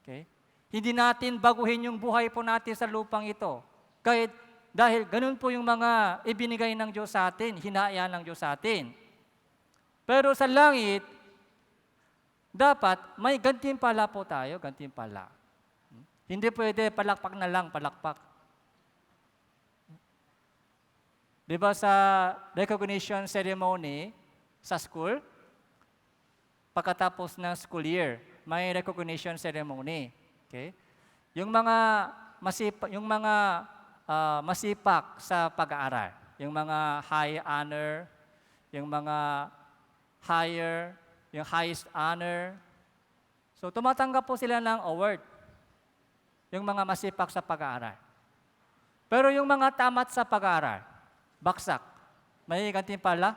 Okay? Hindi natin baguhin yung buhay po natin sa lupang ito. Kahit dahil ganun po yung mga ibinigay ng Diyos sa atin, hinayaan ng Diyos sa atin. Pero sa langit, dapat may gantimpala po tayo, gantimpala. Hindi pwede palakpak na lang, palakpak. Di ba sa recognition ceremony sa school, pagkatapos ng school year, may recognition ceremony. Okay? Yung mga masipak sa pag-aaral, yung mga high honor, yung mga higher, yung highest honor. So tumatanggap po sila ng award, yung mga masipak sa pag-aaral. Pero yung mga tamat sa pag-aaral, baksak, may gantimpala?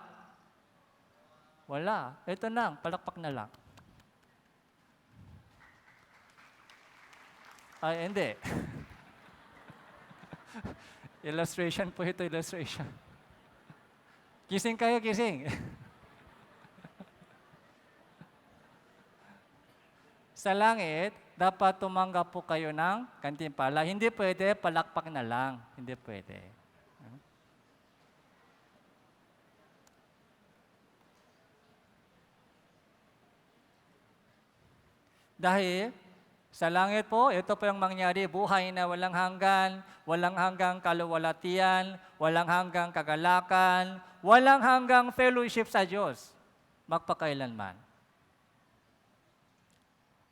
Wala. Ito na, palakpak na lang. Ay, hindi. Illustration po ito, illustration. Kising kayo, kising. Sa langit, dapat tumanggap po kayo ng gantimpala. Hindi pwede, palakpak na lang. Hindi pwede. Dahil sa langit po, ito po yung mangyari, buhay na walang hanggang kaluwalhatian, walang hanggang kagalakan, walang hanggang fellowship sa Diyos, magpakailanman.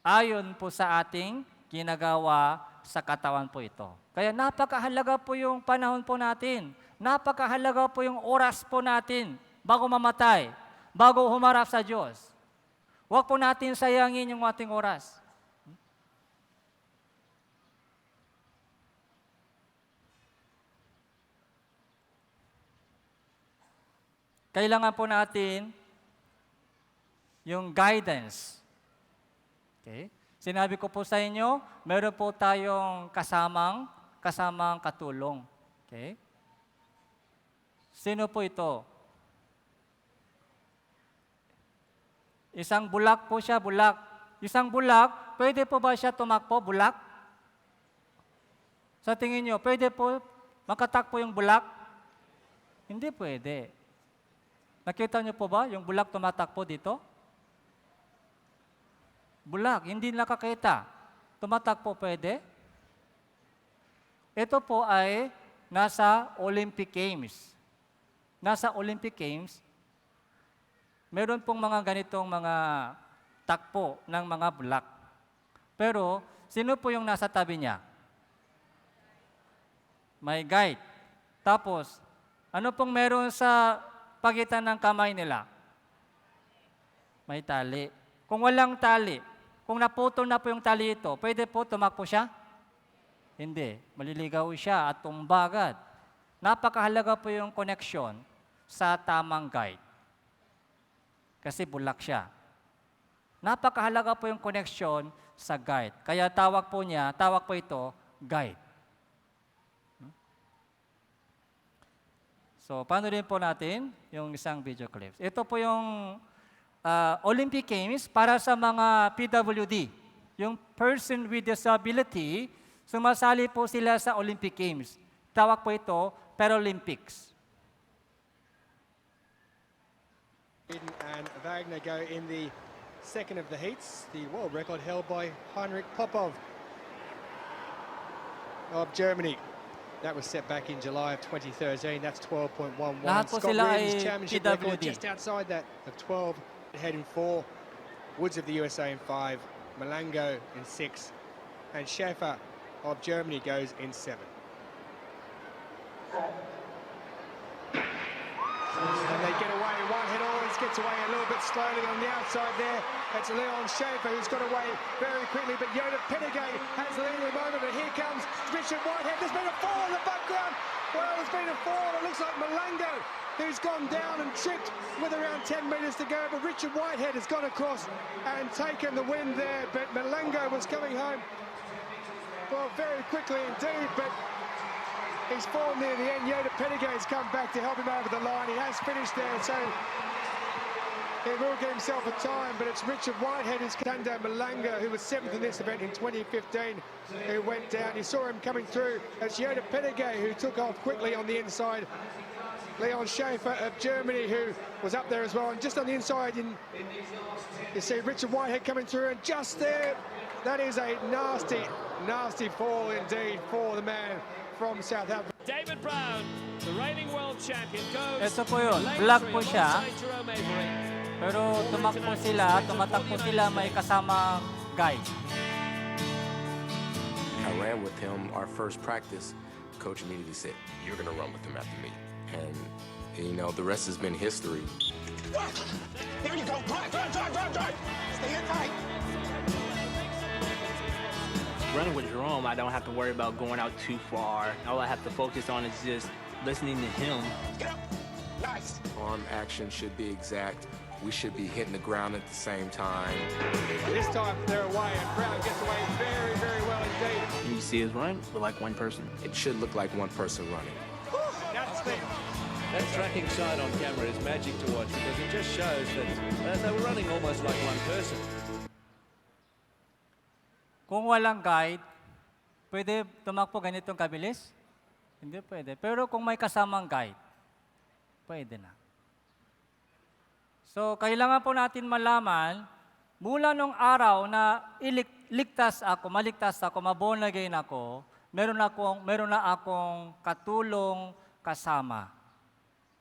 Ayon po sa ating ginagawa sa katawan po ito. Kaya napakahalaga po yung panahon po natin. Napakahalaga po yung oras po natin bago mamatay, bago humarap sa Diyos. Huwag po natin sayangin yung ating oras. Kailangan po natin yung guidance. Okay? Sinabi ko po sa inyo, meron po tayong kasamang katulong. Okay? Sino po ito? Isang bulak po siya, bulak. Isang bulak, pwede po ba siya tumakbo, bulak? Sa tingin nyo, pwede po makatakbo yung bulak? Hindi pwede. Nakita nyo po ba yung bulak tumatakbo dito? Bulak, hindi nakakita. Tumatakbo pwede? Ito po ay nasa Olympic Games. Nasa Olympic Games, meron pong mga ganitong mga takpo ng mga bulak. Pero, sino po yung nasa tabi niya? May guide. Tapos, ano pong meron sa pagitan ng kamay nila? May tali. Kung walang tali, kung naputol na po yung tali ito, pwede po tumakbo siya? Hindi. Maliligaw siya at tumbagad. Napakahalaga po yung connection sa tamang guide. Kasi bulak siya. Napakahalaga po yung connection sa guide. Kaya tawag po ito, guide. So, paano rin po natin yung isang video clips? Ito po yung Olympic Games para sa mga PWD. Yung person with disability, sumasali po sila sa Olympic Games. Tawag po ito, Paralympics. And Wagner go in the second of the heats. The world record held by Heinrich Popov of Germany. That was set back in July of 2013. That's 12.11. Lahat po Scott sila Reardon's ay championship record PWD. just outside that of 12. Head in 4. Woods of the USA in 5. Malango in 6. And Schaefer of Germany goes in 7. And they get away. Whitehead always gets away a little bit slowly on the outside there. It's Leon Schaefer who's got away very quickly, but Yoda Penegay has the lead at the moment, and here comes Richard Whitehead. There's been a fall in the background. Well, there's been a fall. It looks like Malango, who's gone down and tripped with around 10 metres to go, but Richard Whitehead has gone across and taken the win there, but Malango was coming home, well, very quickly indeed, but he's fallen near the end. Yoda Penegay's come back to help him over the line. He has finished there, so he will get himself a time, but it's Richard Whitehead who's Kando Malanga, who was 7th in this event in 2015, who went down. You saw him coming through. It's Yoda Penegay who took off quickly on the inside. Leon Schaefer of Germany, who was up there as well. And just on the inside, you see Richard Whitehead coming through, and just there, that is a nasty, nasty fall indeed for the man from South Africa. David Brown, the reigning world champion, goes. Ito po yun, lane vlog 3 po siya. alongside Jerome Avery. Pero tumatakbo sila, may kasama guide. I ran with him our first practice. Coach immediately said, "You're going to run with him after me." And, you know, the rest has been history. There you go. Drive. Stay in tight. Running with Jerome, I don't have to worry about going out too far. All I have to focus on is just listening to him. Get up. Nice. Arm action should be exact. We should be hitting the ground at the same time. This time they're away, and Brown gets away very, very well indeed. And you see his run, look like one person. It should look like one person running. That's the That tracking shot on camera is magic to watch because it just shows that they were running almost like one person. Kung walang guide, pwede tumakbo ganitong kabilis? Hindi pwede. Pero kung may kasamang guide, pwede na. So, kailangan po natin malaman, mula nung araw na maligtas ako, maborn again ako, meron na akong katulong kasama.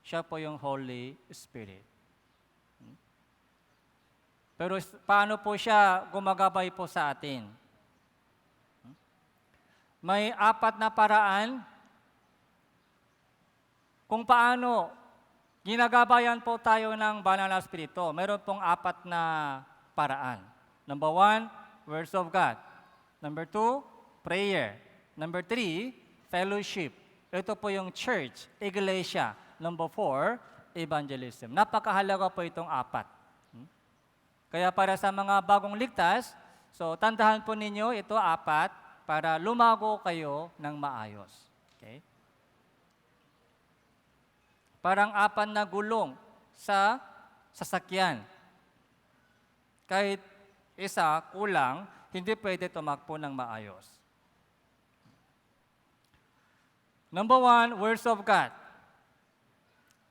Siya po yung Holy Spirit. Pero paano po siya gumagabay po sa atin? May 4 na paraan kung paano ginagabayan po tayo ng banal na Espiritu. Meron pong 4 na paraan. Number 1, words of God. Number 2, prayer. Number 3, fellowship. Ito po yung church, iglesia. Number 4, evangelism. Napakahalaga po itong 4. Kaya para sa mga bagong ligtas, so tandahan po ninyo ito 4 para lumago kayo ng maayos. Okay? Parang 4 na gulong sa sasakyan. Kahit isa kulang, hindi pwede tumakbo ng maayos. Number 1, words of God.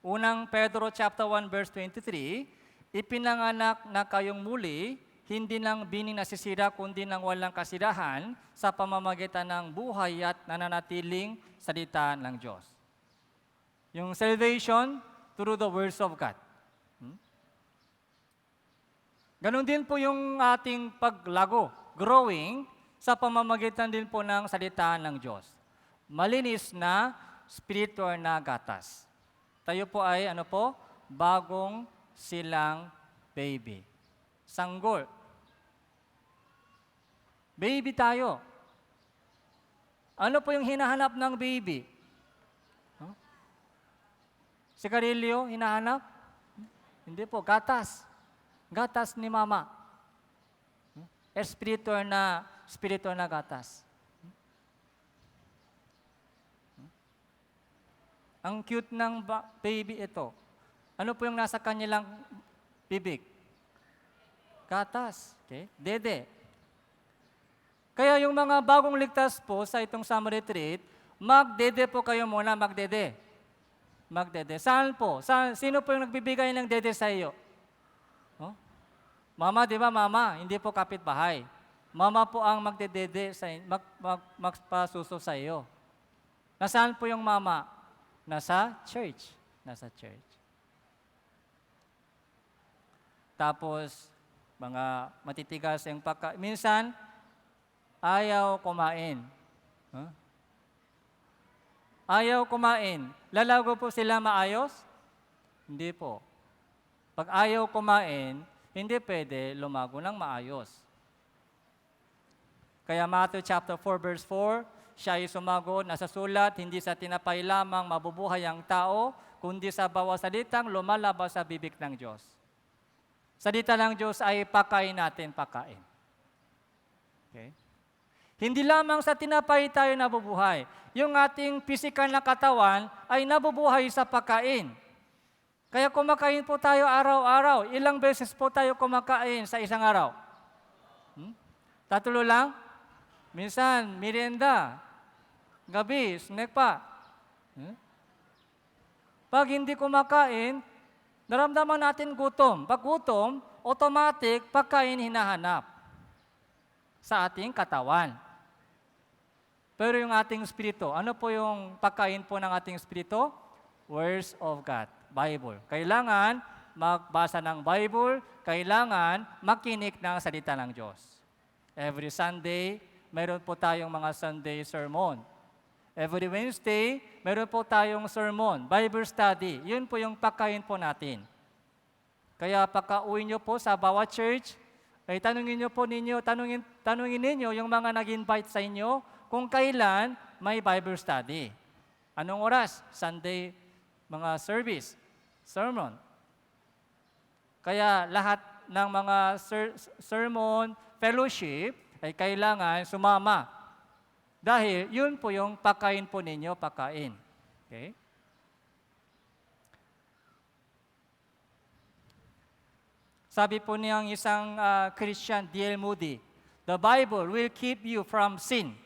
Unang Pedro chapter 1 verse 23, ipinanganak na kayong muli, hindi ng bining nasisira kundi ng walang kasirahan sa pamamagitan ng buhay at nananatiling salita ng Diyos. Yung salvation through the words of God. Ganon din po yung ating paglago, growing, sa pamamagitan din po ng salita ng Diyos. Malinis na spiritual na gatas. Tayo po ay bagong silang baby. Sanggol. Baby tayo. Ano po yung hinahanap ng baby? Huh? Sigarilyo, hinahanap? Hindi po, gatas. Gatas ni mama. Espiritu na gatas. Ang cute ng baby ito. Ano po yung nasa kanilang bibig? Gatas. Okay? Dede. Kaya yung mga bagong ligtas po sa itong summer retreat, magdede po kayo muna, magdede. Magdede. Saan po? Sino po yung nagbibigay ng dede sa iyo? Oh? Mama, di ba mama? Hindi po kapitbahay. Mama po ang magdedede, magpasuso sa iyo. Nasaan po yung mama? Nasa church. Nasa church. Tapos, mga matitigas yung minsan, ayaw kumain. Huh? Ayaw kumain. Lalago po sila maayos? Hindi po. Pag ayaw kumain, hindi pwede lumago ng maayos. Kaya Matthew chapter 4 verse 4, siya ay sumagot na sa sulat, hindi sa tinapay lamang mabubuhay ang tao, kundi sa bawat salitang lumalabas sa bibig ng Diyos. Salita ng Diyos ay pakain natin, pakain. Okay? Hindi lamang sa tinapay tayo nabubuhay. Yung ating physical na katawan ay nabubuhay sa pagkain. Kaya kumakain po tayo araw-araw. Ilang beses po tayo kumakain sa isang araw? 3 lang? Minsan, merienda. Gabi, snack pa. Pag hindi kumakain, naramdaman natin gutom. Pag gutom, automatic, pagkain hinahanap sa ating katawan. Pero yung ating espiritu, ano po yung pagkain po ng ating espiritu? Words of God, Bible. Kailangan magbasa ng Bible, kailangan makinig ng salita ng Diyos. Every Sunday, meron po tayong mga Sunday sermon. Every Wednesday, meron po tayong sermon, Bible study. Yun po yung pagkain po natin. Kaya pagka-uwi nyo po sa bawat church, ay tanungin ninyo yung mga nag-invite sa inyo kung kailan may Bible study. Anong oras? Sunday, mga service, sermon. Kaya lahat ng mga sermon, fellowship, ay kailangan sumama. Dahil yun po yung pakain po ninyo, pakain. Okay? Sabi po niyang isang Christian, D.L. Moody, the Bible will keep you from sin.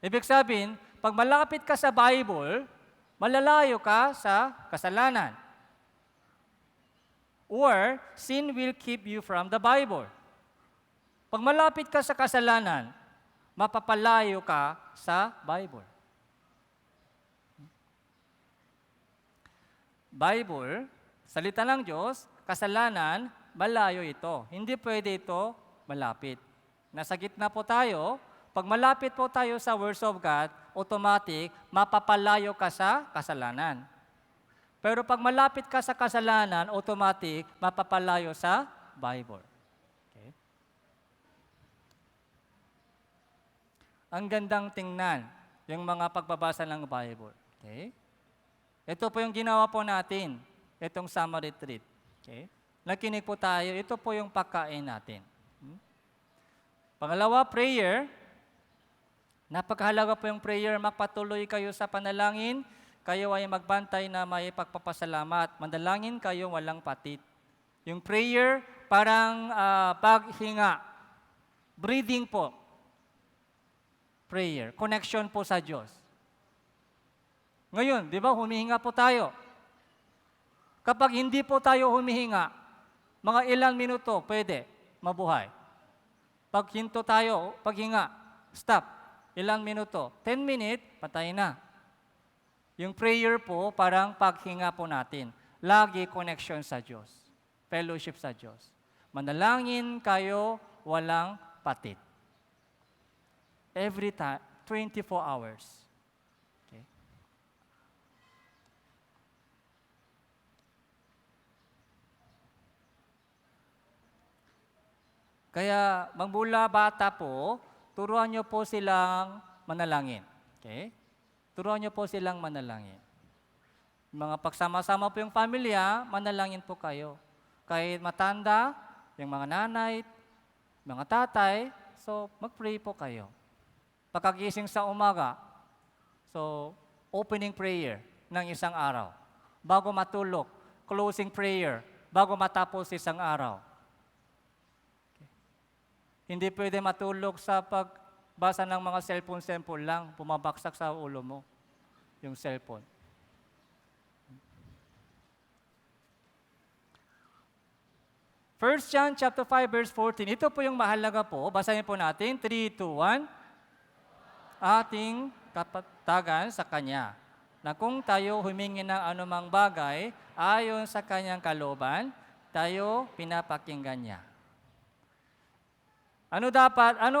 Ibig sabihin, pag malapit ka sa Bible, malalayo ka sa kasalanan. Or, sin will keep you from the Bible. Pag malapit ka sa kasalanan, mapapalayo ka sa Bible. Bible, salita ng Diyos, kasalanan, malayo ito. Hindi pwede ito malapit. Nasa gitna po tayo. Pag malapit po tayo sa words of God, automatic, mapapalayo ka sa kasalanan. Pero pag malapit ka sa kasalanan, automatic, mapapalayo sa Bible. Okay? Ang gandang tingnan, yung mga pagbabasa ng Bible. Okay? Ito po yung ginawa po natin, itong summer retreat. Okay? Nakinig po tayo, ito po yung pagkain natin. Pangalawa, prayer. Napakahalaga po yung prayer, magpatuloy kayo sa panalangin, kayo ay magbantay na may pagpapasalamat. Mandalangin kayo walang patit. Yung prayer, parang paghinga. Breathing po. Prayer. Connection po sa Diyos. Ngayon, di ba, humihinga po tayo. Kapag hindi po tayo humihinga, mga ilang minuto, pwede mabuhay. Pag hinto tayo, paghinga, stop. Ilang minuto? 10 minutes, patay na. Yung prayer po, parang paghinga po natin. Lagi connection sa Diyos. Fellowship sa Diyos. Manalangin kayo, walang patit. Every time, 24 hours. Okay? Kaya magmula bata po, turuan nyo po silang manalangin. Okay? Turuan nyo po silang manalangin. Mga pagsama-sama po yung pamilya, manalangin po kayo. Kahit matanda, yung mga nanay, mga tatay, so mag-pray po kayo. Pagkagising sa umaga, so opening prayer ng isang araw. Bago matulog, closing prayer, bago matapos isang araw. Hindi pwede matulog sa pagbasa ng mga cellphone lang, pumabaksak sa ulo mo yung cellphone. First John chapter 5 verse 14. Ito po yung mahalaga po. Basahin po natin. 3, 2, 1. Ating kapatagan sa Kanya, na kung tayo humingi ng anumang bagay ayon sa Kanyang kalooban, tayo pinapakinggan niya. Ano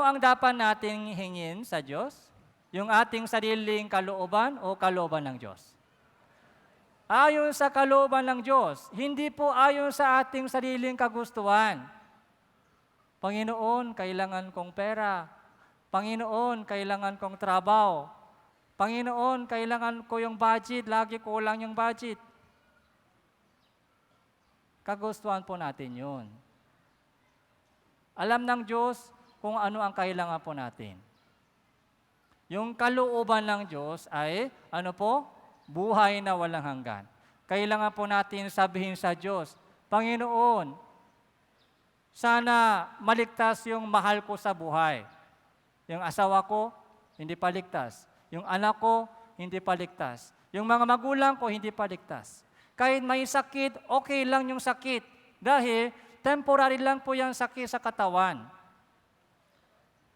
ang dapat nating hingin sa Diyos? Yung ating sariling kalooban o kalooban ng Diyos? Ayon sa kalooban ng Diyos, hindi po ayon sa ating sariling kagustuhan. Panginoon, kailangan kong pera. Panginoon, kailangan kong trabaho. Panginoon, kailangan ko yung budget, lagi kulang yung budget. Kagustuhan po natin yun. Alam ng Diyos kung ano ang kailangan po natin. Yung kalooban ng Diyos ay, ano po? Buhay na walang hanggan. Kailangan po natin sabihin sa Diyos, Panginoon, sana maligtas yung mahal ko sa buhay. Yung asawa ko, hindi pa ligtas. Yung anak ko, hindi pa ligtas. Yung mga magulang ko, hindi pa ligtas. Kahit may sakit, okay lang yung sakit. Dahil temporary lang po yung sakit sa katawan.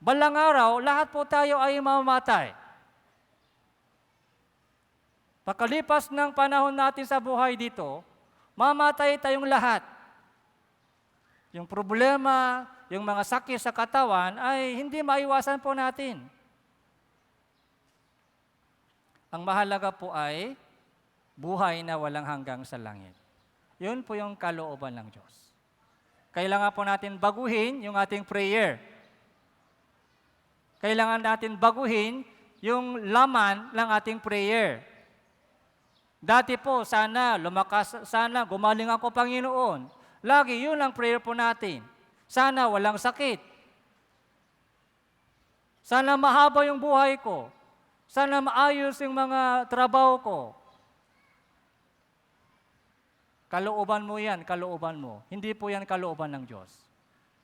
Balang araw, lahat po tayo ay mamamatay. Pagkalipas ng panahon natin sa buhay dito, mamatay tayong lahat. Yung problema, yung mga sakit sa katawan ay hindi maiwasan po natin. Ang mahalaga po ay buhay na walang hanggang sa langit. Yun po yung kalooban ng Diyos. Kailangan po natin baguhin yung ating prayer. Kailangan natin baguhin yung laman ng ating prayer. Dati po, sana gumaling ako, Panginoon. Lagi, yun ang prayer po natin. Sana walang sakit. Sana mahaba yung buhay ko. Sana maayos yung mga trabaho ko. Kalooban mo yan, kalooban mo. Hindi po yan kalooban ng Diyos.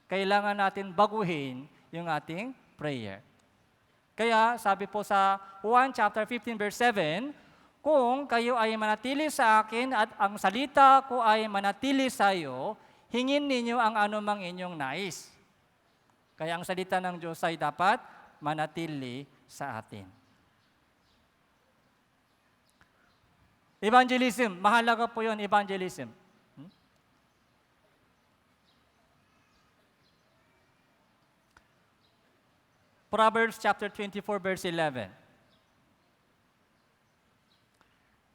Kailangan natin baguhin yung ating prayer. Kaya sabi po sa 1 chapter 15 verse 7, kung kayo ay manatili sa akin at ang salita ko ay manatili sa iyo, hingin ninyo ang anumang inyong nais. Kaya ang salita ng Diyos ay dapat manatili sa atin. Evangelism, mahalaga po yun, evangelism. Proverbs chapter 24 verse 11.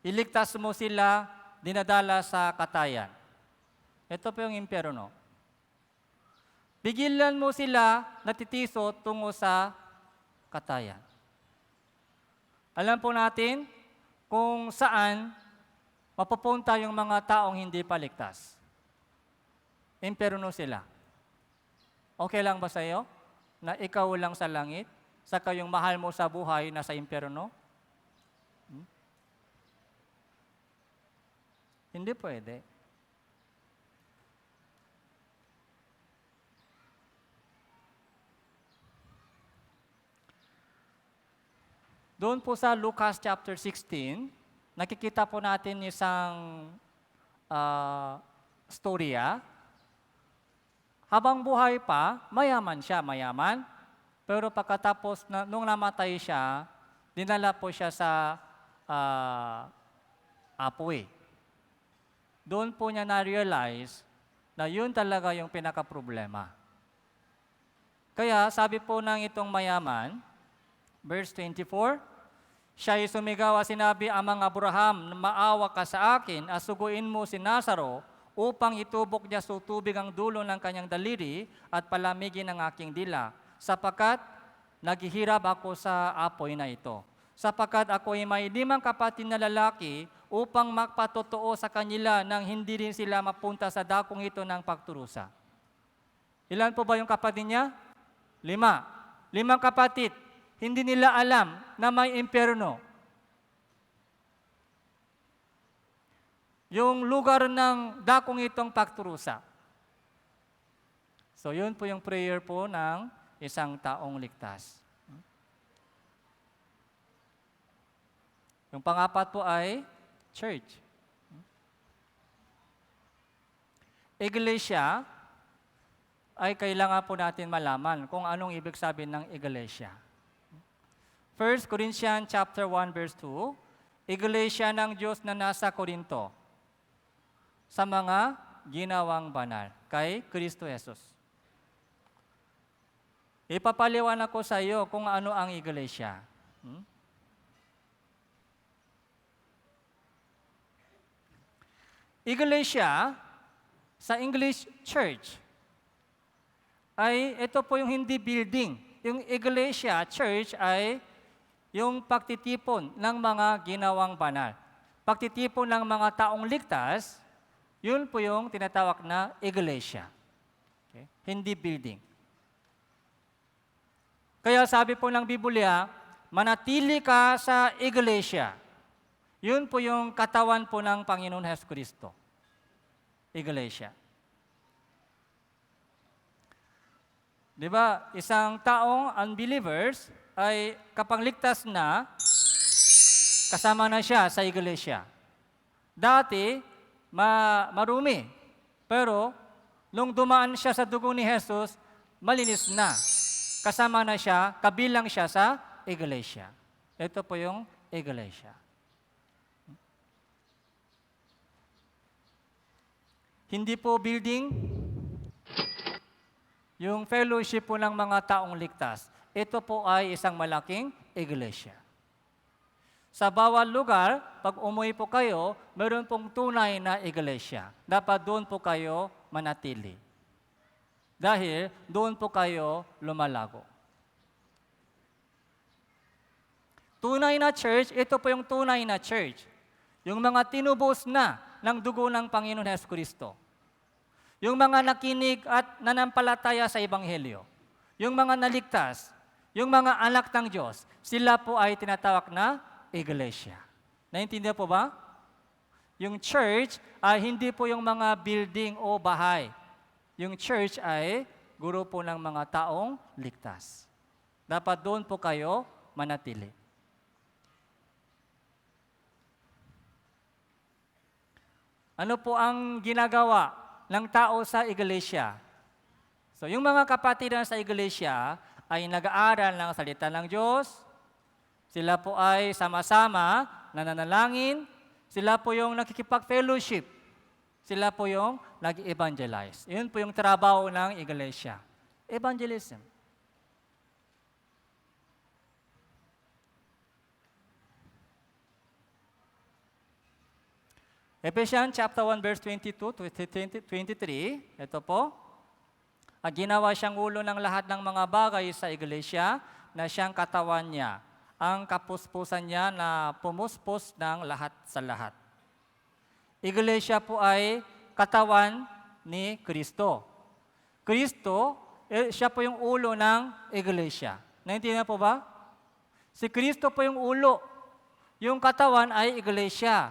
Iligtas mo sila, dinadala sa katayan. Ito po yung impyerno. Pigilan mo sila, natitiso tungo sa katayan. Alam po natin kung saan mapupunta yung mga taong hindi paligtas. Impyerno sila. Okay lang ba sa iyo na ikaw lang sa langit, saka yung mahal mo sa buhay nasa impyerno? Hindi pwede. Doon po sa Lucas chapter 16, nakikita po natin isang storya. Habang buhay pa, mayaman siya, mayaman. Pero pagkatapos, nung namatay siya, dinala po siya sa apoy. Doon po niya na-realize na yun talaga yung pinaka-problema. Kaya sabi po ng itong mayaman, verse 24, siya'y sumigaw at sinabi, Amang Abraham, maawa ka sa akin at suguin mo si Nazaro upang itubok niya sa tubig ang dulo ng kanyang daliri at palamigin ang aking dila, sapagkat naghihirap ako sa apoy na ito. Sapagkat ako ay may 5 kapatid na lalaki upang magpatotoo sa kanila nang hindi rin sila mapunta sa dakong ito ng pagturusa. Ilan po ba yung kapatid niya? 5. 5 kapatid. Hindi nila alam na may impyerno. Yung lugar ng dakong itong pagturusa. So yun po yung prayer po ng isang taong ligtas. Yung pangapat po ay church. Iglesia ay kailangan po natin malaman kung anong ibig sabihin ng iglesia. 1 Corinthians chapter 1 verse 2, iglesia ng Diyos na nasa Korinto sa mga ginawang banal kay Kristo Jesus. Ipapaliwanag ko sa iyo kung ano ang iglesia. Iglesia, sa English, church, ay ito po yung hindi building. Yung iglesia, church, ay yung pagtitipon ng mga ginawang banal. Pagtitipon ng mga taong ligtas, yun po yung tinatawag na iglesia. Okay? Hindi building. Kaya sabi po ng Biblia, manatili ka sa iglesia. Yun po yung katawan po ng Panginoon Jesucristo. Iglesia. Di ba, isang taong unbelievers ay kapag ligtas na, kasama na siya sa iglesia. Dati, marumi. Pero, nung dumaan siya sa dugo ni Jesus, malinis na. Kasama na siya, kabilang siya sa iglesia. Ito po yung iglesia. Hindi po building, yung fellowship po ng mga taong ligtas. Ito po ay isang malaking iglesia. Sa bawat lugar, pag umuwi po kayo, meron pong tunay na iglesia. Dapat doon po kayo manatili. Dahil doon po kayo lumalago. Tunay na church, ito po yung tunay na church. Yung mga tinubos na ng dugo ng Panginoon Jesucristo. Yung mga nakinig at nanampalataya sa Ebanghelyo. Yung mga naligtas. Yung mga anak ng Diyos. Sila po ay tinatawag na iglesia. Naintindihan po ba? Yung church ay hindi po yung mga building o bahay. Yung church ay guro po ng mga taong ligtas. Dapat doon po kayo manatili. Ano po ang ginagawa ng tao sa iglesia? So, yung mga kapatid na sa iglesia ay nag-aaral ng salita ng Diyos. Sila po ay sama-sama nananalangin. Sila po yung nakikipag-fellowship. Sila po yung nag-evangelize. Yun po yung trabaho ng iglesia. Evangelism. Ephesians chapter 1 verse 22 to 23, ito po. Ginawa siyang ulo ng lahat ng mga bagay sa iglesia na siyang katawan niya, ang kapuspusan niya na pumuspos ng lahat sa lahat. Iglesia po ay katawan ni Kristo. Kristo, siya po yung ulo ng iglesia. Naintindihan po ba? Si Kristo po yung ulo. Yung katawan ay iglesia.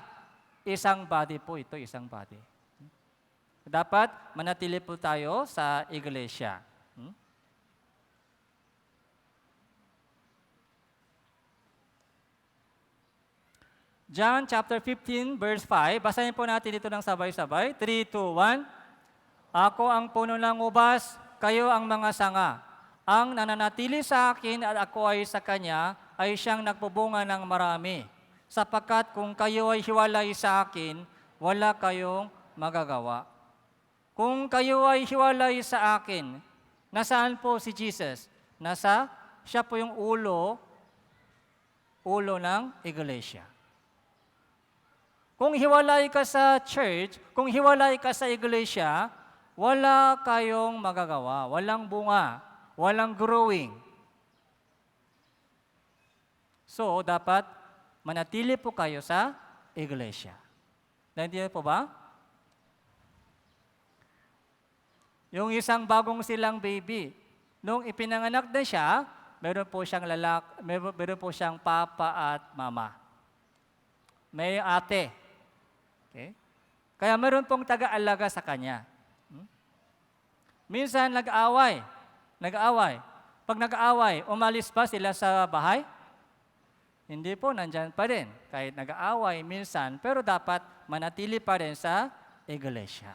Isang body po ito, isang body. Dapat manatili po tayo sa iglesia. John chapter 15 verse 5, basahin po natin ito ng sabay-sabay. 3, 2, 1. Ako ang puno ng ubas, kayo ang mga sanga. Ang nananatili sa akin at ako ay sa kanya, ay siyang nagbubunga ng marami. Sapagkat kung kayo ay hiwalay sa akin, wala kayong magagawa. Kung kayo ay hiwalay sa akin, nasaan po si Jesus? Siya po yung ulo ng iglesia. Kung hiwalay ka sa church, kung hiwalay ka sa iglesia, wala kayong magagawa, walang bunga, walang growing. So, dapat manatili po kayo sa iglesia. Naintindihan po ba? Yung isang bagong silang baby, nung ipinanganak na siya, meron po siyang papa at mama. May ate. Okay? Kaya meron pong taga-alaga sa kanya. Minsan nag-aaway. Pag nag-aaway, umalis ba sila sa bahay? Hindi po, nandyan pa rin. Kahit nag-aaway minsan, pero dapat manatili pa rin sa iglesia.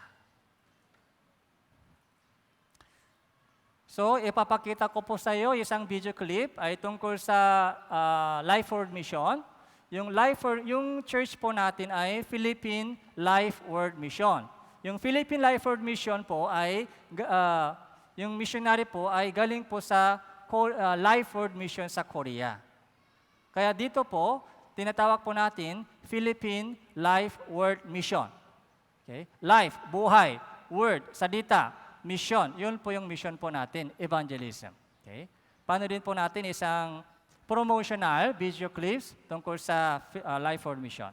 So, ipapakita ko po sa iyo isang video clip ay tungkol sa Life Word Mission. Yung church po natin ay Philippine Life Word Mission. Yung Philippine Life Word Mission po ay, yung missionary po ay galing po sa Life Word Mission sa Korea. Kaya dito po, tinatawag po natin Philippine Life Word Mission. Okay? Life, buhay, word, salita, mission. Yun po yung mission po natin, evangelism. Okay? Paano din po natin isang promotional video clips tungkol sa Life Word Mission.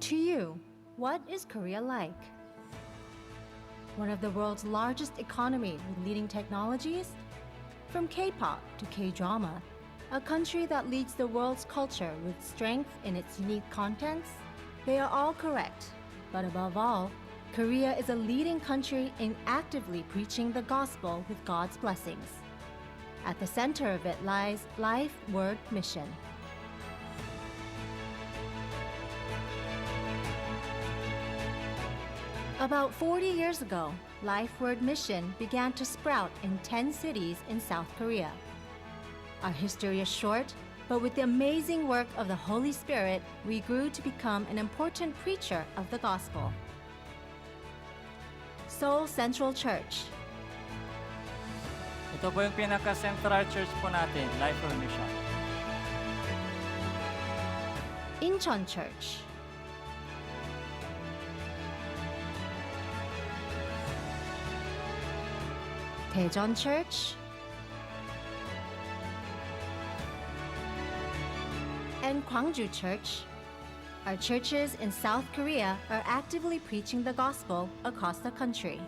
To you, what is Korea like? One of the world's largest economies with leading technologies? From K-pop to K-drama, a country that leads the world's culture with strength in its unique contents? They are all correct. But above all, Korea is a leading country in actively preaching the gospel with God's blessings. At the center of it lies Life Word Mission. About 40 years ago, Life Word Mission began to sprout in 10 cities in South Korea. Our history is short, but with the amazing work of the Holy Spirit, we grew to become an important preacher of the gospel. Seoul Central Church. Ito po yung pinaka-central church po natin, Life Word Mission. Incheon Church. Daejeon Church. And Gwangju Church. Our churches in South Korea are actively preaching the gospel across the country.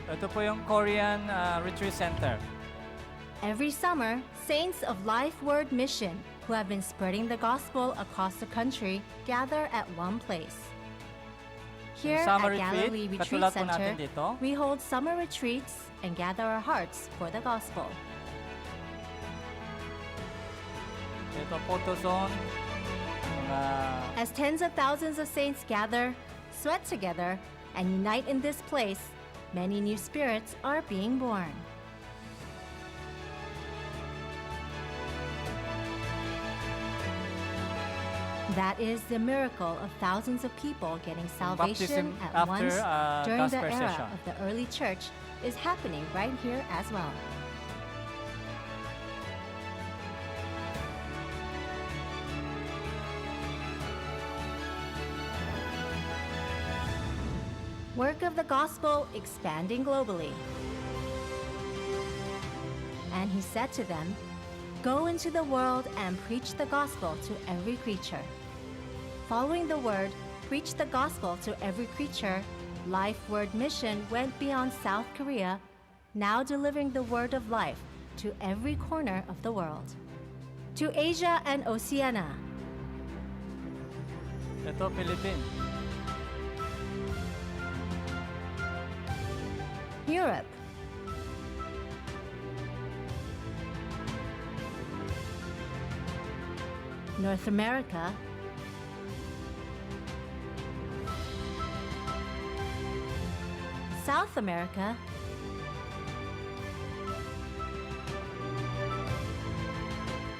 Ito po yung Korean Retreat Center. Every summer, saints of Life Word Mission who have been spreading the gospel across the country gather at one place. Here at Summer retreat, Galilee Retreat katulad po Center, natin dito. we hold summer retreats and gather our hearts for the gospel. Ito photo zone. Mga As tens of thousands of saints gather, sweat together, and unite in this place, many new spirits are being born. That is the miracle of thousands of people getting salvation baptism at after, once during the gospel era session. of the early church is happening right here as well. Work of the gospel expanding globally. And he said to them, "Go into the world and preach the gospel to every creature." Following the word, preach the gospel to every creature, Life Word Mission went beyond South Korea, now delivering the word of life to every corner of the world. To Asia and Oceania, ito Philippines. Europe, North America, South America,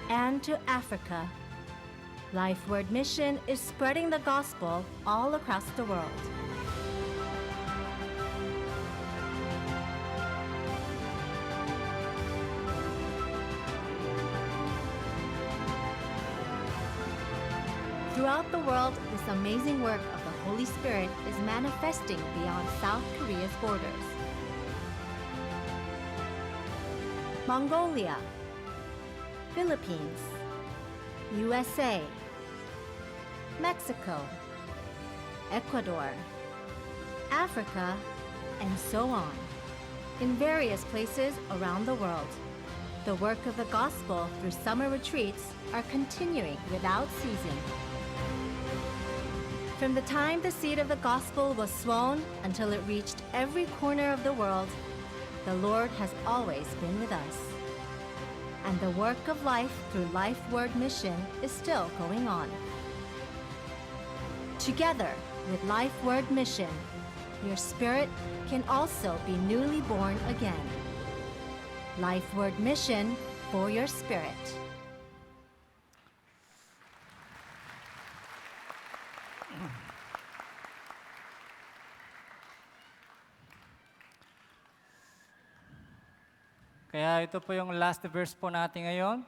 and to Africa. Life Word Mission is spreading the gospel all across the world. Throughout the world, this amazing work of the Holy Spirit is manifesting beyond South Korea's borders. Mongolia, Philippines, USA, Mexico, Ecuador, Africa, and so on. In various places around the world, the work of the gospel through summer retreats are continuing without ceasing. From the time the seed of the gospel was sown until it reached every corner of the world, the Lord has always been with us. And the work of life through Life Word Mission is still going on. Together with Life Word Mission, your spirit can also be newly born again. Life Word Mission for your spirit. Kaya ito po yung last verse po natin ngayon.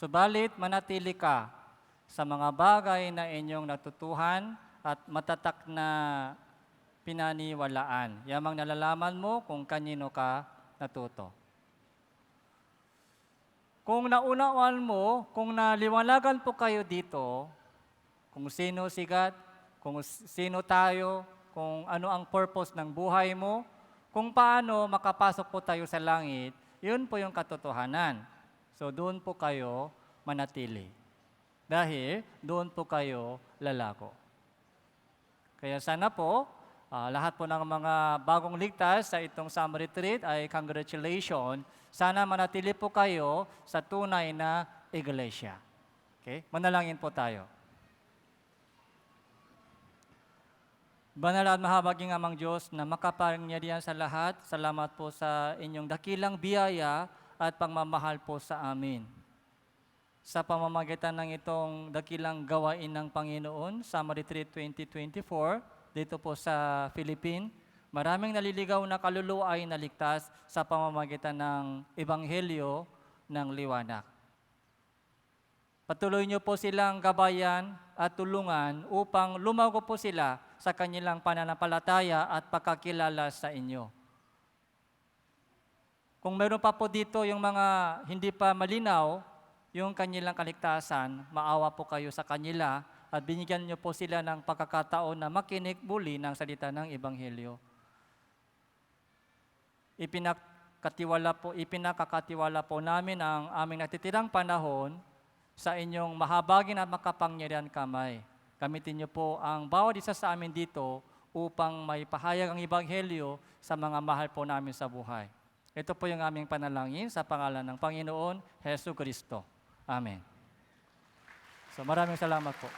Subalit manatili ka sa mga bagay na inyong natutuhan at matatak na pinaniwalaan. Yamang nalalaman mo kung kanino ka natuto. Kung naunawaan mo, kung naliwanagan po kayo dito, kung sino sigat, kung sino tayo, kung ano ang purpose ng buhay mo, kung paano makapasok po tayo sa langit, yun po yung katotohanan. So doon po kayo manatili. Dahil doon po kayo lalako. Kaya sana po, lahat po ng mga bagong ligtas sa itong summer retreat ay congratulations. Sana manatili po kayo sa tunay na iglesia. Okay? Manalangin po tayo. Banal at mahabaging Amang Diyos na makapangyarihan sa lahat, salamat po sa inyong dakilang biyaya at pagmamahal po sa amin. Sa pamamagitan ng itong dakilang gawain ng Panginoon, Summer Retreat 2024, dito po sa Philippines, maraming naliligaw na kaluluwa ay naligtas sa pamamagitan ng Ebanghelyo ng Liwanag. Patuloy niyo po silang gabayan at tulungan upang lumago po sila sa kanilang pananampalataya at pagkakilala sa inyo. Kung meron pa po dito yung mga hindi pa malinaw, yung kanilang kaligtasan, maawa po kayo sa kanila at binigyan niyo po sila ng pagkakataon na makinig muli ng salita ng Ebanghelyo. Ipinakakatiwala po namin ang aming natitirang panahon sa inyong mahabagin at makapangyarihan kamay. Gamitin niyo po ang bawat isa sa amin dito upang may pahayag ang Ebanghelyo sa mga mahal po namin sa buhay. Ito po yung aming panalangin sa pangalan ng Panginoon Hesus Kristo. Amen. So maraming salamat po.